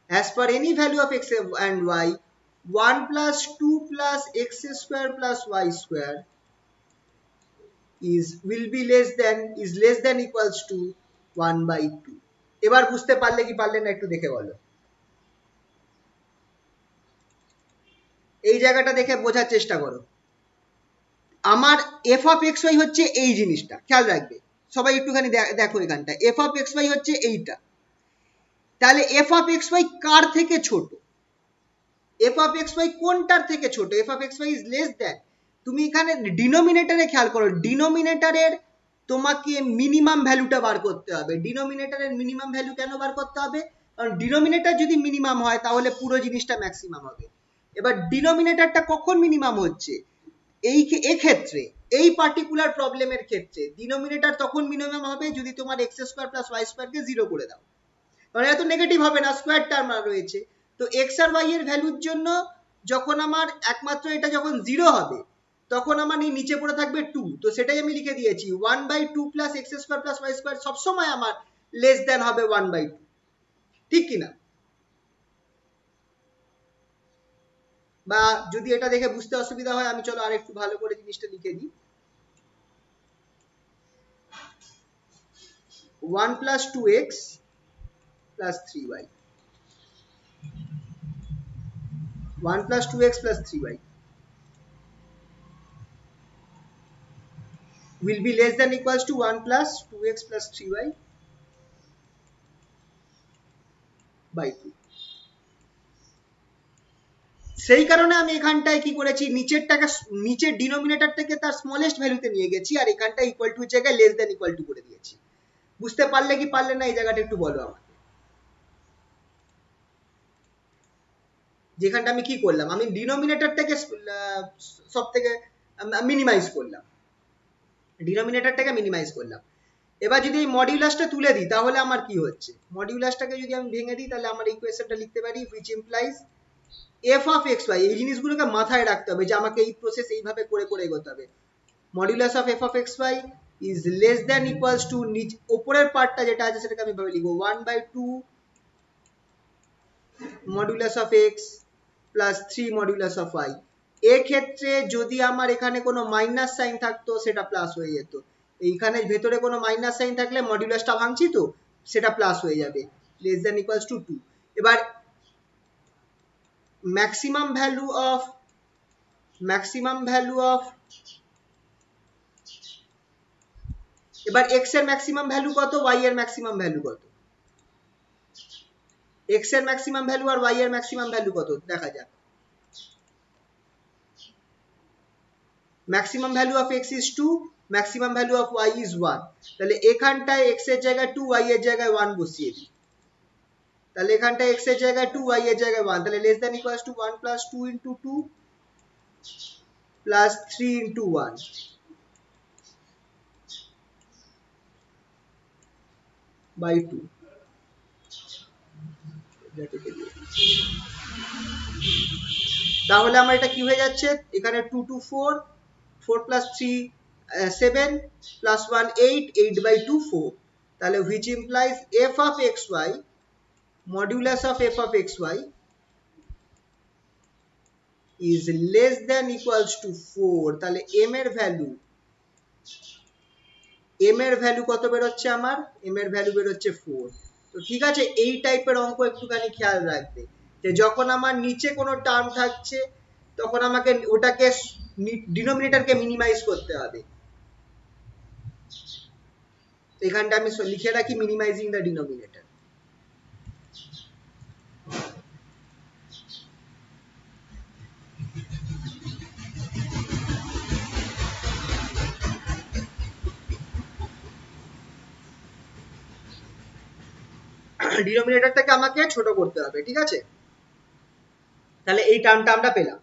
as for any value of x and y, 1 plus 2 plus x square plus y square is less than equals to 1 by 2। এবার বুঝতে পারলে কি পারলে না একটু দেখে বলো। এই জায়গাটা দেখে বোঝার চেষ্টা করো। আমার f of xy হচ্ছে এই জিনিসটা, খেয়াল রাখবে সবাই একটুখানি দেখো এখানটা, f of xy হচ্ছে এইটা। তাহলে f of xy কার থেকে ছোট, f of xy কোনটার থেকে ছোট, f of xy is less than। তুমি এখানে ডিনোমিনেটরে খেয়াল করো, ডিনোমিনেটরের তোমাকে মিনিমাম ভ্যালুটা বার করতে হবে। ডিনোমিনেটরের মিনিমাম ভ্যালু কেন বার করতে হবে, কারণ ডিনোমিনেটর যদি মিনিমাম হয় তাহলে পুরো জিনিসটা ম্যাক্সিমাম হবে। এবার ডিনোমিনেটরটা কখন মিনিমাম হচ্ছে, এক্ষেত্রে এই পার্টিকুলার প্রবলেমের ক্ষেত্রে ডিনোমিনেটর তখন মিনিমাম হবে যদি তোমার এক্স স্কোয়ার প্লাস ওয়াই স্কোয়ারকে 0 করে দাও, কারণ এটা তো নেগেটিভ হবে না, স্কোয়ার টার্ম রয়েছে। তো এক্স আর ওয়াই এর ভ্যালুর জন্য যখন আমার একমাত্র এটা যখন 0 হবে তখন আমার এই নিচে পড়ে থাকবে 2, তো সেটাই আমি লিখে দিয়েছি 1 by 2 plus x square plus y square সবসময় আমার লেস দ্যান হবে 1 বাই 2, ঠিক কিনা? বা যদি এটা দেখে বুঝতে অসুবিধা হয় আমি চলো আরেকটু ভালো করে জিনিসটা লিখে দিই, 1 plus 2x plus 3y, 1 plus 2x plus 3y will be less than equals to 1 plus 2x plus 3y by 2। সেই কারণে আমি এখানটায় কি করেছি, নিচের ডিনোমিনেটর থেকে তার স্মলেস্ট ভ্যালুতে নিয়ে গেছি, আর এখানটা ইকুয়াল টু জায়গায় লেস দ্যান ইকুয়াল টু করে দিয়েছি। বুঝতে পারলে কি পারলে না এই জায়গাটা একটু বলো আমাকে। যেখানটা আমি কি করলাম, আমি ডিনোমিনেটর থেকে সব থেকে মিনিমাইজ করলাম, ডিনোমিনেটরটাকে মিনিমাইজ করলাম। এবার যদি এই মডিউলাসটা তুলে দিই তাহলে আমার কি হচ্ছে, মডিউলাসটাকে যদি আমি ভেঙে দিই তাহলে আমার ইকুয়েশনটা লিখতে পারি which implies f of xy। এই জিনিসগুলোকে মাথায় রাখতে হবে যে আমাকে এই প্রসেস এইভাবে করে করে এগোতে হবে। Modulus of f of xy is less than equals to উপরের পার্টটা যেটা আছে সেটাকে আমি ভাবে লিখবো 1/2 modulus of x plus 3 modulus of y। এক্ষেত্রে যদি আমার এখানে কোনো মাইনাস সাইন থাকতো সেটা প্লাস হয়ে যেত, এইখানে ভেতরে কোনো মাইনাস সাইন থাকলে মডিউলাসটা ভাঙছি তো সেটা প্লাস হয়ে যাবে, লেস দ্যান ইকুয়ালস টু 2। এবার ম্যাক্সিমাম ভ্যালু অফ এবার x এর ম্যাক্সিমাম ভ্যালু কত, y এর ম্যাক্সিমাম ভ্যালু কত, x এর ম্যাক্সিমাম ভ্যালু আর y এর ম্যাক্সিমাম ভ্যালু কত দেখা যাক। Maximum value of x is 2, maximum value of y is 1। তাহলে এখানটায় x এর জায়গায় 2, y এর জায়গায় 1 বসিয়ে দিই। তাহলে এখানটায় x এর জায়গায় 2, y এর জায়গায় 1, তাহলে less than equals to 1 plus 2 into 2 plus 3 into 1 by 2। তাহলে আমার এটা কি হয়ে যাচ্ছে, এখানে 2 2 4, 4 প্লাস 3 7 প্লাস 1 8, 8/2 4। তাহলে which implies f of xy, modulus of f of xy is less than equals to 4। তাহলে m এর ভ্যালু কত বেরোচ্ছে আমার, m এর ভ্যালু বেরোচ্ছে 4। তো ঠিক আছে, এই টাইপের অঙ্ক একটুখানি খেয়াল রাখবে যে যখন আমার নিচে কোনো টার্ম থাকছে তখন আমাকে ওটাকে ডিনোমিনেটরকে মিনিমাইজ করতে হবে। এখানটা আমি লিখে রাখি মিনিমাইজিং দ্য ডিনোমিনেটর। ডিনোমিনেটরটাকে আমাকে ছোট করতে হবে, ঠিক আছে। তাহলে এই টার্মটা আমরা পেলাম।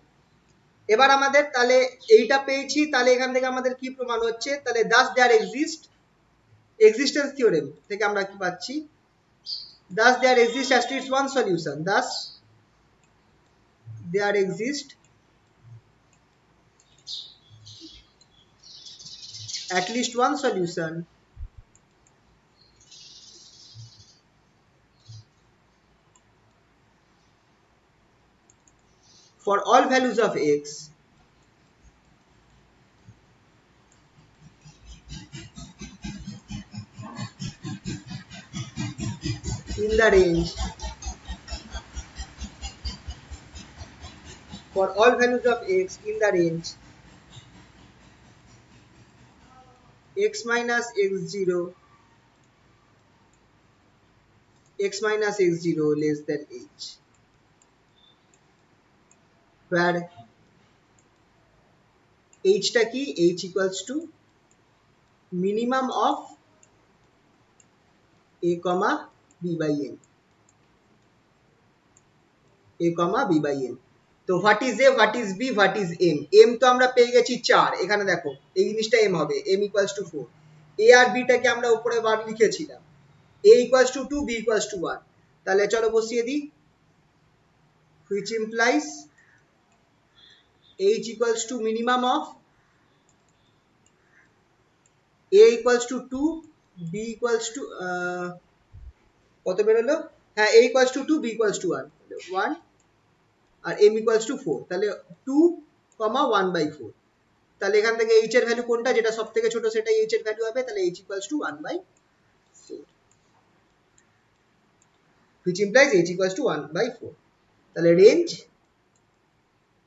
এবার আমাদের তাহলে এইটা পেয়েছি, তাহলে এখান থেকে আমাদের কি প্রমাণ হচ্ছে, তাহলে thus there existence theorem থেকে আমরা কি পাচ্ছি, thus there exists at least one solution, thus there exists at least one solution for all values of x in the range, for all values of x in the range x minus x0 less than h, where h টা কি, h equals to minimum of a comma b by n, a comma b by n। তো what is a, what is b, what is m. M তো আমরা পেয়ে গেছি 4, এখানে দেখো এই জিনিসটা এম হবে, এম ইকুয়ালস টু 4। এ আর বি টাকে আমরা উপরে বার লিখেছিলাম, a equals to 2, b equals to 1। তাহলে চলো বসিয়ে দিই, which implies h equals to minimum of a equals to 2, b equals to কত বেরোলো, হ্যাঁ a equals to 2, b equals to 1, 1 R m equals to 4। তাহলে 2, 1/4। তাহলে এখান থেকে h এর ভ্যালু কোনটা, যেটা সব থেকে ছোট সেটাই h এর ভ্যালু হবে, তাহলে h equals to 1/4, which implies h equals to 1/4। তাহলে রেঞ্জ,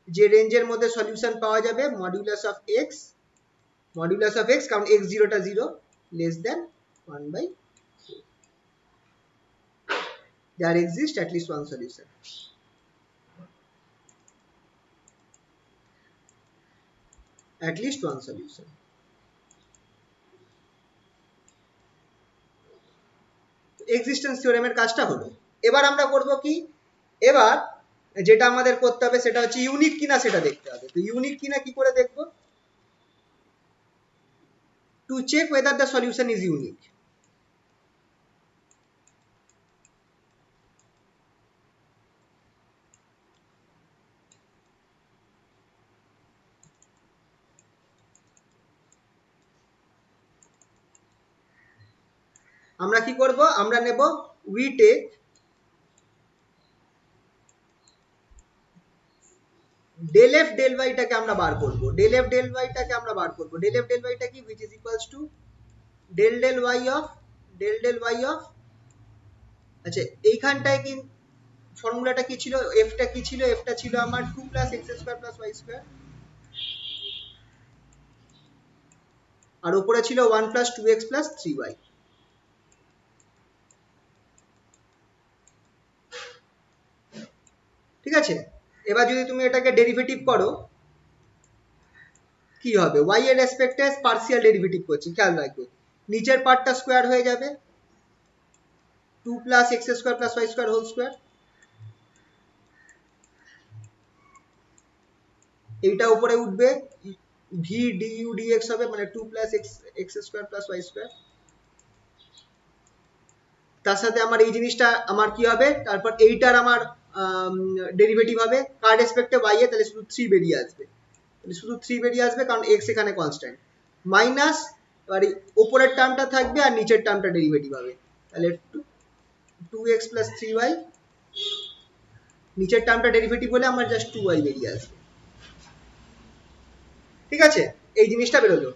যে রেঞ্জের মধ্যে সলিউশন পাওয়া যাবে মডিউলাস অফ x, কারণ x0 টা 0, less than 1/4, there exists at least one solution। at least one solution. Existence থিওরেমের কাজটা হলো। এবার আমরা করব কি, এবার যেটা আমাদের করতে হবে সেটা হচ্ছে ইউনিক কিনা সেটা দেখতে হবে। তো ইউনিক কিনা কি করে দেখব? To check whether the solution is unique. আমরা কি করব, আমরা নেব we take del f del ওয়াইটাকে আমরা বার করব, ডেল এফ ডেল ওয়াইটাকে আমরা বার করব। ডেল এফ ডেল ওয়াইটা কি, which is equals to del del y of del del y of, আচ্ছা এইখানটায় কি ফর্মুলাটা কি ছিল, এফটা কি ছিল, এফটা ছিল আমার 2 plus x square plus y square, আর উপরে ছিল 1 প্লাস 2x প্লাস 3y। ঠিক আছে, এবার যদি তুমি এটাকে ডেরিভেটিভ করো কি হবে, y এর রেসপেক্টে পার্সিয়াল ডেরিভেটিভ করছি, খেয়াল রাখবে নিচের পার্টটা স্কোয়ার হয়ে যাবে 2 plus x square plus y square whole square, এইটা উপরে উঠবে ভি ডিইউ ডিএক্স হবে, মানে 2 plus x square plus y square. তার সাথে আমার এই জিনিসটা আমার কি হবে, তারপর এইটার আমার ডেরিভেটিভ হবে কার রেসপেক্টে y এ, তাহলে শুধু 3 বেরিয়ে আসবে, তাহলে শুধু 3 বেরিয়ে আসবে কারণ x এখানে কনস্ট্যান্ট, মাইনাস এবার উপরের টার্মটা থাকবে আর নিচের টার্মটা ডেরিভেটিভ হবে, তাহলে 2x প্লাস 3y, নিচের টার্মটা ডেরিভেটিভ হলে আমার জাস্ট 2y বেরিয়ে আসবে। ঠিক আছে, এই জিনিসটা বেরোলো।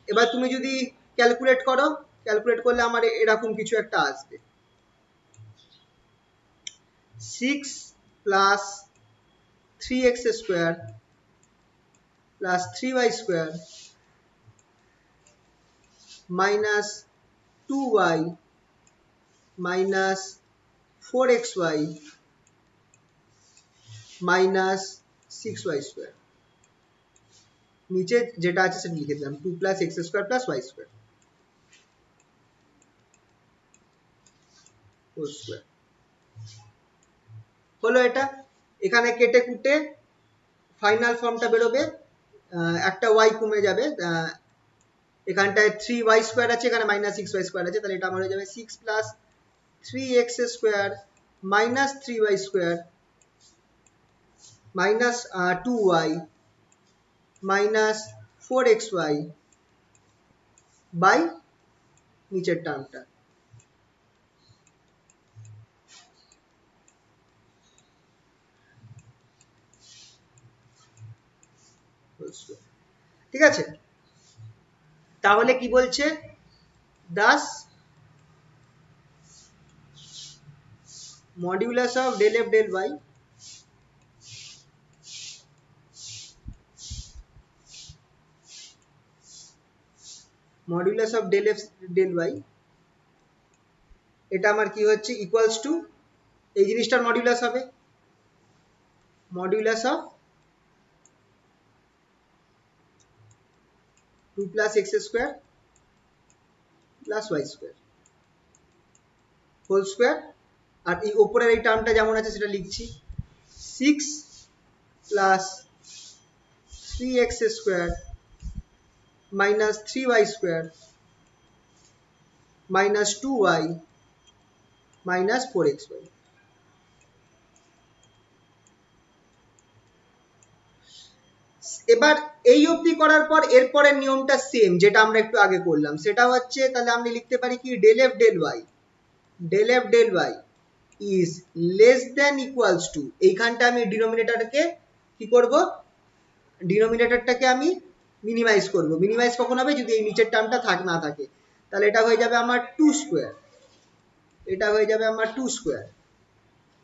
এবার তুমি যদি ক্যালকুলেট করো, ক্যালকুলেট করলে আমার এরকম কিছু একটা আসবে, 6 plus 3x square plus 3y square minus 2y minus 4xy minus 6y square, নিচে যেটা আছে সেটা লিখে দিলাম 2 plus x square plus y square whole square. হলো এটা, এখানে কেটে কুটে ফাইনাল ফর্মটা বেরোবে, একটা y কমে যাবে, এখানটায় 3y স্কোয়ার আছে, এখানে মাইনাস 6y স্কোয়ার আছে, তাহলে এটা আমার হয়ে যাবে 6 plus 3x square minus 3y square minus 2y minus 4xy by নিচের টার্মটা। ঠিক আছে, তাহলে কি বলছে, thus modulus of del f del y modulus of del f del y, এটা আমার কি হচ্ছে ইকুয়ালস টু, এই জিনিসটার মডিউলাস হবে modulus of 2 plus x square plus y square whole square, আর এই উপরের এই টার্মটা যেমন আছে সেটা লিখছি 6 plus 3x square minus 3y square minus 2y minus 4xy। এবার এই অবধি করার পর এরপরের নিয়মটা সেম যেটা আমরা একটু আগে করলাম, সেটা হচ্ছে তাহলে আমি লিখতে পারি কি del f del y is less than equals to, এইখানটা আমি ডিনোমিনেটরকে কি করব, ডিনোমিনেটরটাকে আমি মিনিমাইজ করব। মিনিমাইজ কখন হবে, যদি এই নিচের টার্মটা না থাকে, তাহলে এটা হয়ে যাবে আমার 2 স্কোয়ার, এটা হয়ে যাবে আমার 2 স্কোয়ার,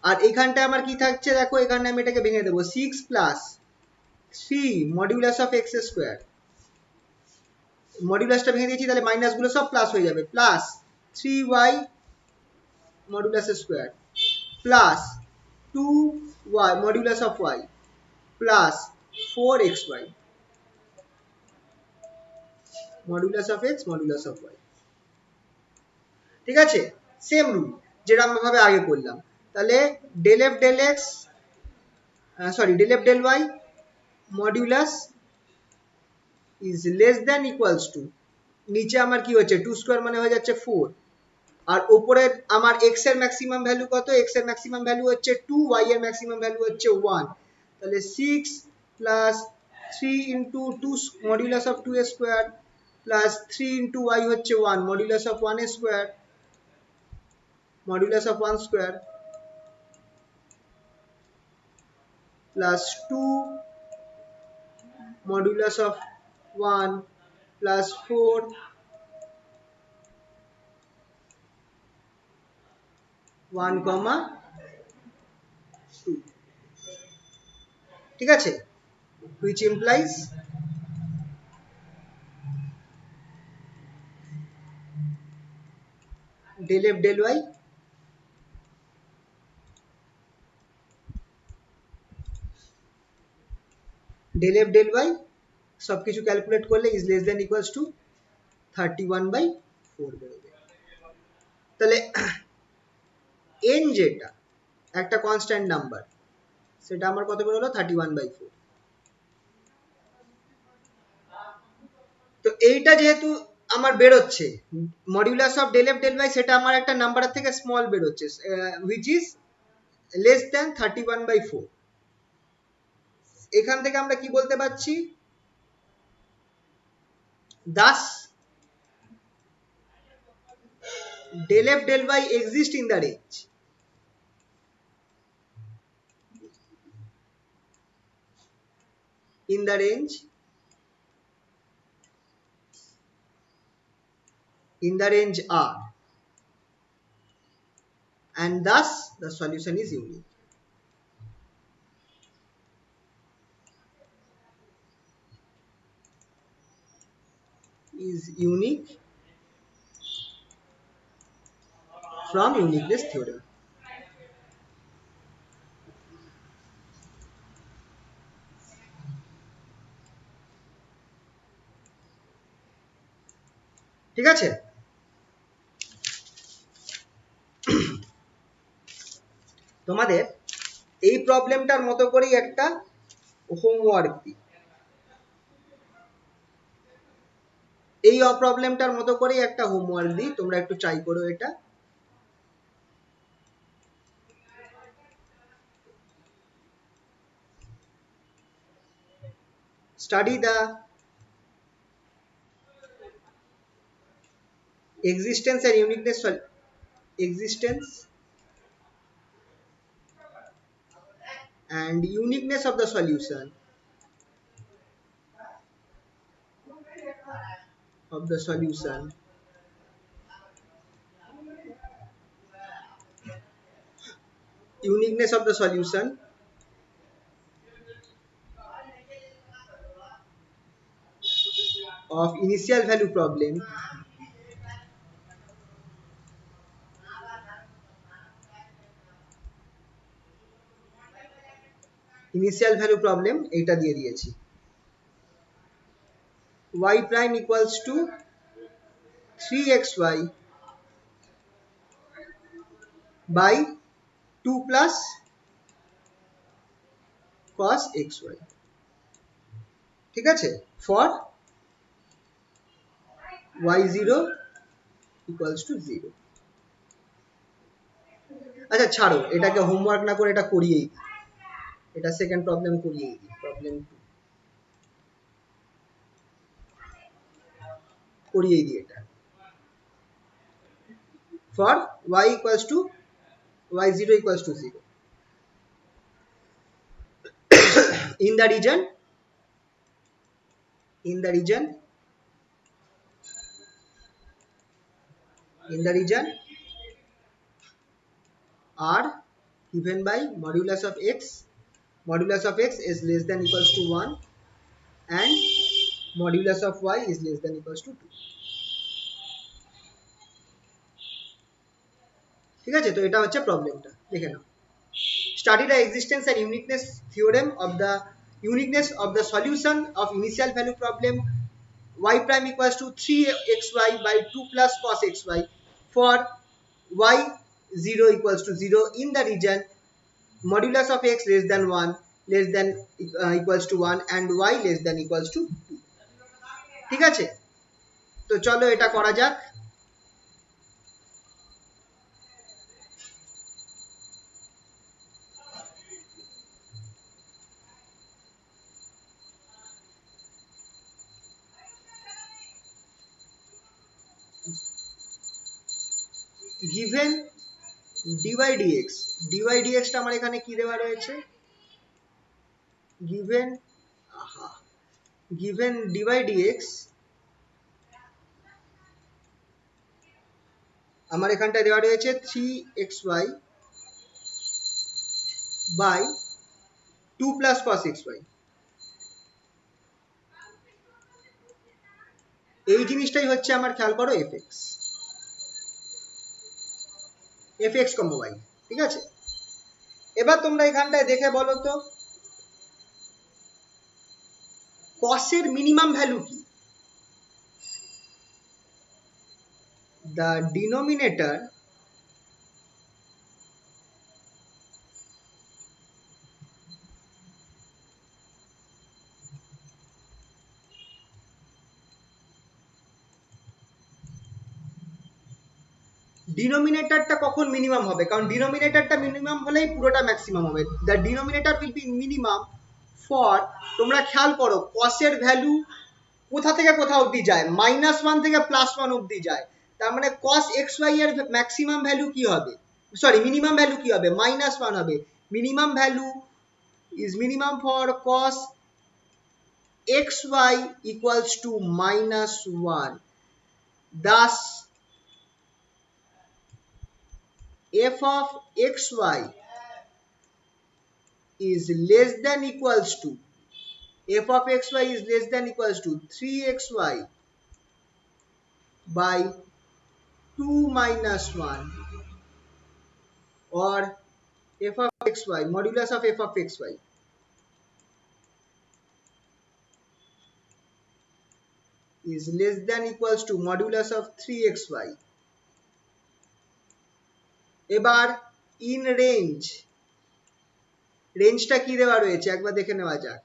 আর এইখানটা আমার কি থাকছে দেখো, এখানে আমি এটাকে ভেঙে দেবো 6 plus 3 modulus of x square, মডিউলাসটা ভেঙে দিয়েছি তাহলে মাইনাস গুলো সব প্লাস হয়ে যাবে, plus 3y modulus square plus 2y modulus of y plus 4xy। Modulus of x modulus of y. ঠিক আছে, সেম রুল যেরকম ভাবে আগে করলাম। তাহলে del f del x sorry del f del y modulus is less than equals to, নিচে আমার কি হচ্ছে 2 স্কয়ার মানে হয়ে যাচ্ছে 4, আর উপরে আমার x এর ম্যাক্সিমাম ভ্যালু কত, x এর ম্যাক্সিমাম ভ্যালু হচ্ছে 2, y এর ম্যাক্সিমাম ভ্যালু হচ্ছে 1। তাহলে 6 plus 3 into 2 modulus of 2 square plus 3 into y হচ্ছে 1 modulus of 1 square modulus of 1 square plus 2 modulus of 1 plus 4 1 কমা 2। ঠিক আছে, which implies del f del y del f del y সবকিছু calculate করলে is less than equals two 31/4 বেরোবে। তাহলে n যেটা একটা constant number, সেটা আমার কত বেরোলো 31/4। তো এইটা যেহেতু আমার বেরোচ্ছে modulus of del f del y, সেটা আমার একটা নাম্বারের থেকে স্মল বেরোচ্ছে হুইচ ইজ লেস দ্যান 31/4। এখান থেকে আমরা কি বলতে পারছি, Das del f del y exist in the range in the range in the range R, and thus the solution is unique. Is unique from uniqueness theorem. ঠিক আছে, তোমাদের এই প্রবলেমটার মতো করেই একটা হোমওয়ার্ক দিই, এই প্রবলেমটার মতো করেই একটা হোমওয়ার্ক দিই, তোমরা একটু ট্রাই করো এটা। Study the existence and uniqueness existence and uniqueness of the solution uniqueness of the solution of initial value problem এইটা দিয়ে দিয়েছি, y prime equals to 3xy by 2 plus cos xy। ঠিক আছে, for y0 equals to 0। আচ্ছা ছাড়ো, এটাকে homework না করে এটা করিয়েই দিই, এটা সেকেন্ড প্রবলেম করিয়েই দিই, প্রবলেম 2 করিয়েই দিই এটা। for y equals to y0 equals to 0 in the region R given by modulus of x is less than equals to 1 and modulus of y is less than equals to 2। ঠিক আছে, তো এটা হচ্ছে প্রবলেমটা, দেখে নাও। Study the existence and uniqueness theorem of the uniqueness of the solution of initial value problem y prime equals to 3xy by 2 plus cos xy for y 0 equals to 0 in the region modulus of x less than 1 less than equals to 1 and y less than equals to 2. ঠিক আছে, তো চলো এটা করা যাক। given dy dx, dy dx টা আমার এখানে কি দেওয়া রয়েছে, given given dy dx আমার এখানটায় দেওয়া রয়েছে 3xy by 2 plus cos xy। এই জিনিসটাই হচ্ছে আমার, খেয়াল করো, fx fx, y, ঠিক আছে। এবার তোমরা এখানটায় দেখে বলো তো cos এর মিনিমাম ভ্যালু কি? the denominator ডিনোমিনেটরটা কখন মিনিমাম হবে, কারণ ডিনোমিনেটরটা মিনিমাম হলেই পুরোটা ম্যাক্সিমাম হবে। The denominator will be minimum for, তোমরা খেয়াল করো cos এর ভ্যালু কোথা থেকে কোথা অবধি যায়, -1 থেকে +1 অবধি যায়। তার মানে cos xy এর ম্যাক্সিমাম ভ্যালু কি হবে, সরি মিনিমাম ভ্যালু কি হবে, -1 হবে। Minimum value is minimum for cos xy equals to -1, thus f of xy is less than equals to, f of xy is less than equals to 3xy by 2 minus 1, or f of xy, modulus of f of xy is less than equals to modulus of 3xy। এবার in range, রেঞ্জটা কি দেওয়া রয়েছে একবার দেখে নেওয়া যাক।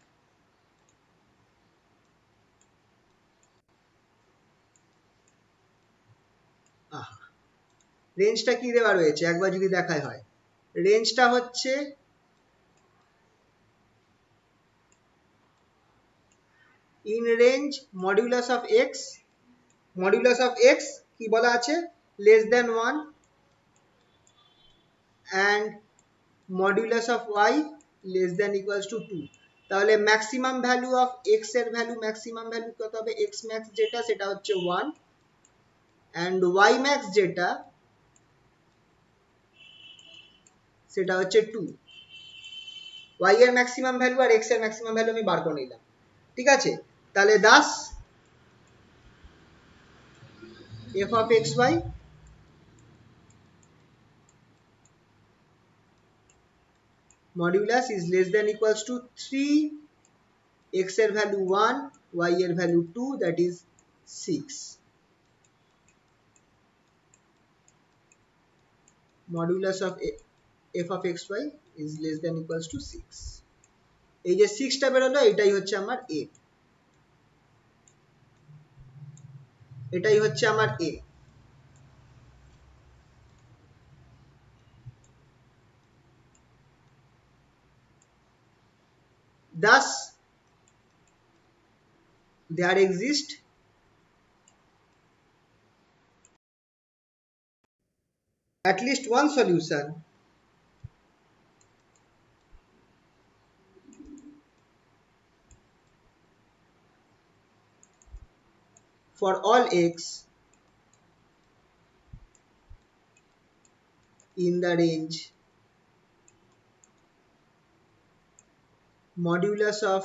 রেঞ্জটা কি দেওয়া রয়েছে একবার যদি দেখাই হয়, রেঞ্জটা হচ্ছে in range modulus of x, modulus of x কি বলা আছে, less than 1 and modulus of y less than equals to 2। তাহলে ম্যাক্সিমাম ভ্যালু অফ x এর ভ্যালু, ম্যাক্সিমাম ভ্যালু কত হবে, x max যেটা সেটা হচ্ছে 1 and y max যেটা সেটা হচ্ছে 2। y এর ম্যাক্সিমাম ভ্যালু আর x এর ম্যাক্সিমাম ভ্যালু আমি বার করে নিলাম, ঠিক আছে। তাহলে Das f of xy modulus is less than equals to 3, x এর ভ্যালু 1, y এর value 2, that is 6। modulus of f of xy is less than equals to 6। এই যে 6টা বেরোলো এটাই হচ্ছে আমার a, এটাই হচ্ছে আমার a। thus there exists at least one solution for all x in the range modulus of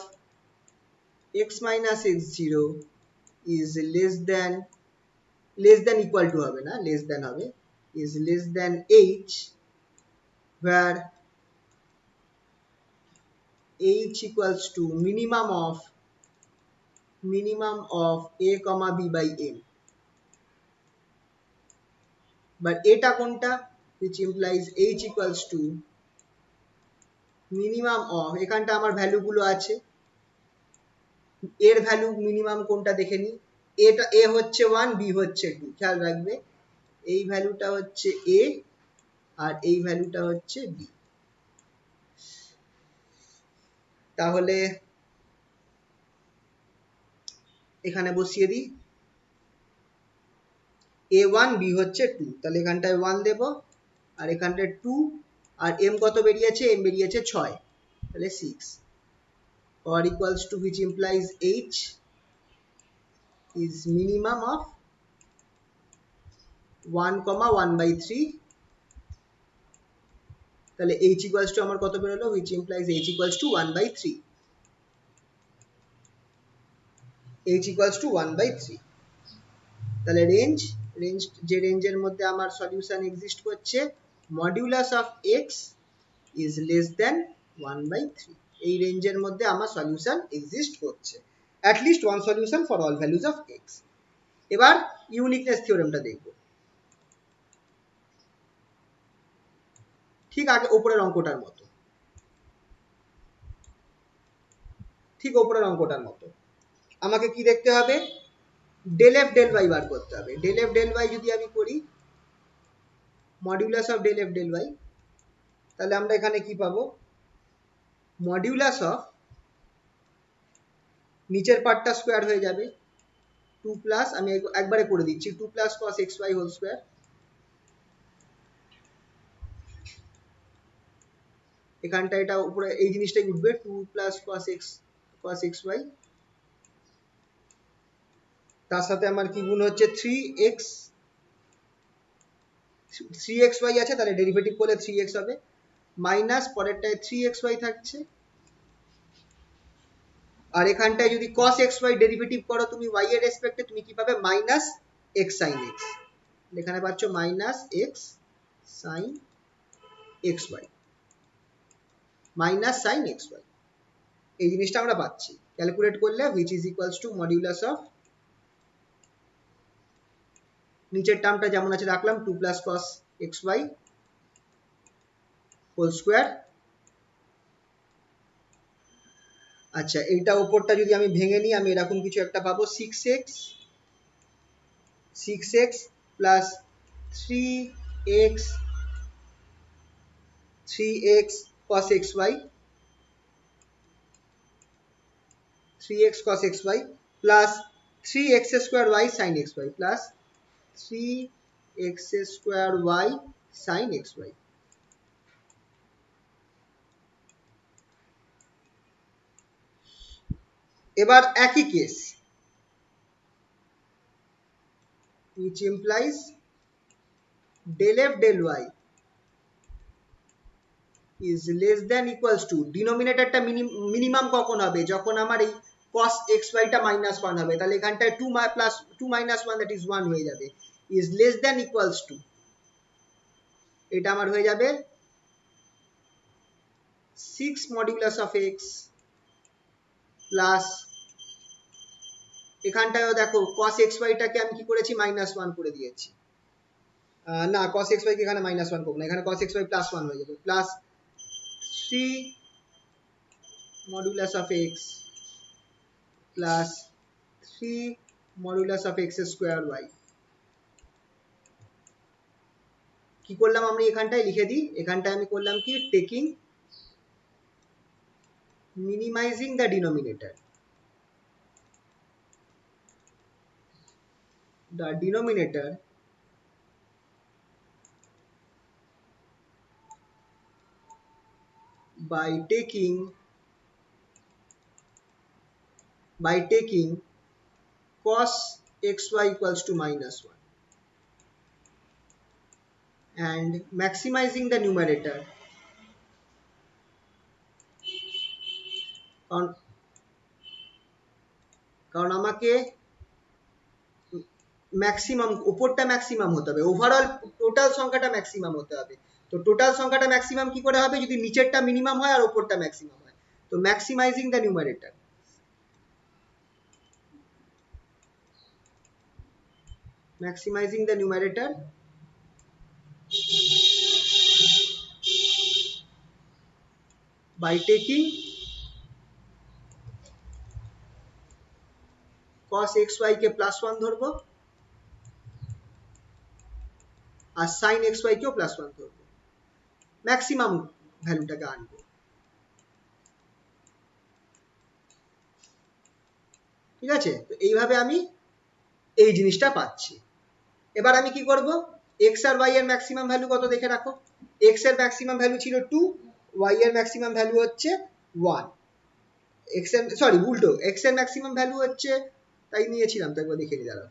x minus x0 is less than equal to হবে না, less than হবে, is less than h, where h equals to minimum of minimum of a comma b by m, but এটা কোনটা, which implies h equals to minimum of, এখানটা আমার value গুলো আছে, এর ভ্যালু মিনিমাম কোনটা দেখে নি, এটা a হচ্ছে 1, b হচ্ছে 2, খেয়াল রাখবে এই ভ্যালুটা হচ্ছে a আর এই ভ্যালুটা হচ্ছে b। তাহলে এখানে বসিয়ে দিই a1 b হচ্ছে 2, তাহলে এখানটায় 1 দেব আর এখানটায় 2, আর m কত বেরিয়েছে, m বেরিয়েছে 6, তাহলে 6 or equals to, which implies h is minimum of 1,1/3, তাহলে h equals to আমার কত বেরোলো, which implies h equals to 1/3, h equals to 1/3। তাহলে রেঞ্জ যে রেঞ্জের মধ্যে আমার সলিউশন এক্সিস্ট করছে, modulus of x is less than 1/3, এই রেঞ্জের মধ্যে আমার সলিউশন এক্সিস্ট করছে, at least one solution for all values of x। এবার ইউনিকনেস থিওরেমটা দেখব, ঠিক আগে উপরের অঙ্কটার মতো, ঠিক উপরের অঙ্কটার মতো আমাকে কি দেখতে হবে, ডেল এফ ডেল ওয়াই বার করতে হবে। ডেল এফ ডেল ওয়াই যদি আমি করি, modulus of del f del y, তাহলে আমরা এখানে কি পাবো, মডিউলাস অফ নিচের পার্টটা স্কোয়ার হয়ে যাবে 2 প্লাস, আমি একবারে করে দিচ্ছি 2 plus cos xy whole square, এখানটা এটা উপরে এই জিনিসটাই উঠবে 2 প্লাস cos xy, তার সাথে আমার কি গুণ হচ্ছে 3xy আছে, তাহলে ডেরিভেটিভ করলে 3x হবে, মাইনাস পরেরটায় 3xy থাকছে, আর এখানটায় যদি cos xy ডেরিভেটিভ করো তুমি y এর রেসপেক্টে, তুমি কি পাবে, মাইনাস x sin x, এখানে পাচ্ছ minus x sin xy, minus sin xy, এই জিনিসটা আমরা পাচ্ছি। ক্যালকুলেট করলে which is equals to modulus of, নিচের টার্মটা যেমন আছে রাখলাম 2 plus cos xy whole square, আচ্ছা এইটা উপরটা যদি আমি ভেঙে নিই, আমি এরকম কিছু একটা পাবো 6x plus 3x cos xy, 3x cos xy plus 3x square y sin xy plus 3x square y sin xy। এবার একই case, which implies del f del y is less than equals to, ডিনোমিনেটরটা minimum কখন হবে, যখন আমার এই cos xy টা -1 হবে, তাহলে এখানটায় 2 প্লাস 2 -1 that is 1 হয়ে যাবে, is less than equals to, এটা আমার হয়ে যাবে 6 মডিউলাস অফ x প্লাস, এখানটায়ও দেখো cos xy টাকে আমি কি করেছি, -1 করে দিয়েছি, না cos xy কে এখানে -1 করব না, এখানে cos xy +1 হয়ে যাবে, plus 3 modulus of x plus 3 modulus of x square y। কি করলাম আমরা, এখানটায় লিখে দিই, এখানটায় আমি করলাম কি, taking minimising the denominator, by taking cos xy equals to -1 and maximizing the numerator, কারণ আমাকে ম্যাক্সিমাম, উপরটা ম্যাক্সিমাম হতে হবে, ওভারঅল টোটাল সংখ্যাটা ম্যাক্সিমাম হতে হবে, তো টোটাল সংখ্যাটা ম্যাক্সিমাম কি করে হবে, যদি নিচেরটা মিনিমাম হয় আর উপরটা ম্যাক্সিমাম হয়, তো maximising the numerator, maximizing the numerator by taking cos xy k plus 1 ধরবো আর sin xy কেও প্লাস 1 ধরবো, ম্যাক্সিমাম ভ্যালুটাকে আনবো। ঠিক আছে, তো এইভাবে আমি এই জিনিসটা পাচ্ছি। এবার আমি কি করব, x আর y এর ম্যাক্সিমাম ভ্যালু কত দেখে রাখো। x এর ম্যাক্সিমাম ভ্যালু ছিল 2, y এর ম্যাক্সিমাম ভ্যালু হচ্ছে 1। x এর সরি উল্টো, x এর ম্যাক্সিমাম ভ্যালু হচ্ছে, তাই নিয়েছিলাম তো একবার দেখে নি দাঁড়াও।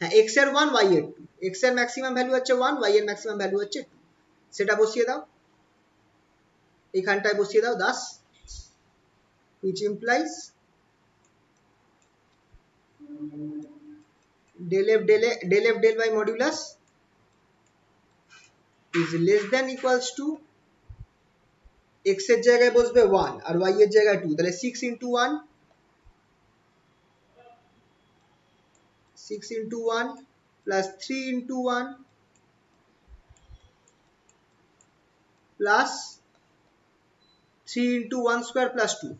হ্যাঁ x এর 1 y এর 2, x এর ম্যাক্সিমাম ভ্যালু হচ্ছে 1, y এর ম্যাক্সিমাম ভ্যালু হচ্ছে 2, সেটা বসিয়ে দাও এইখানটায় বসিয়ে দাও 10, which implies del f del y modulus is less than equals to x এর জায়গায় বসবে 1 আর y এর জায়গায় 2, তাহলে 6 into 1 plus 3 into 1 plus 3 into 1 square plus 2,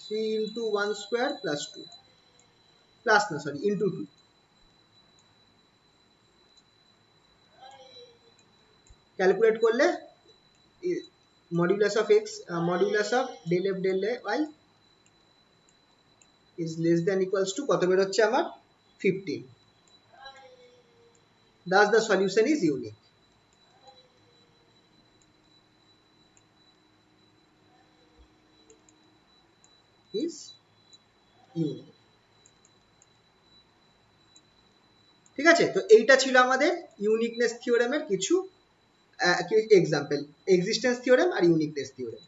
3 into 1 square plus 2 plus না সরি into 2, ক্যালকুলেট করলে modulus of x modulus of del f del y is less than equals to কত বের হচ্ছে আমার 15। thus the solution is unique। is unique। ঠিক আছে, তো এইটা ছিল আমাদের ইউনিকনেস থিওরেমের কিছু এক্সাম্পল, এক্সিস্টেন্স থিওরেম আর ইউনিকনেস থিওরেম।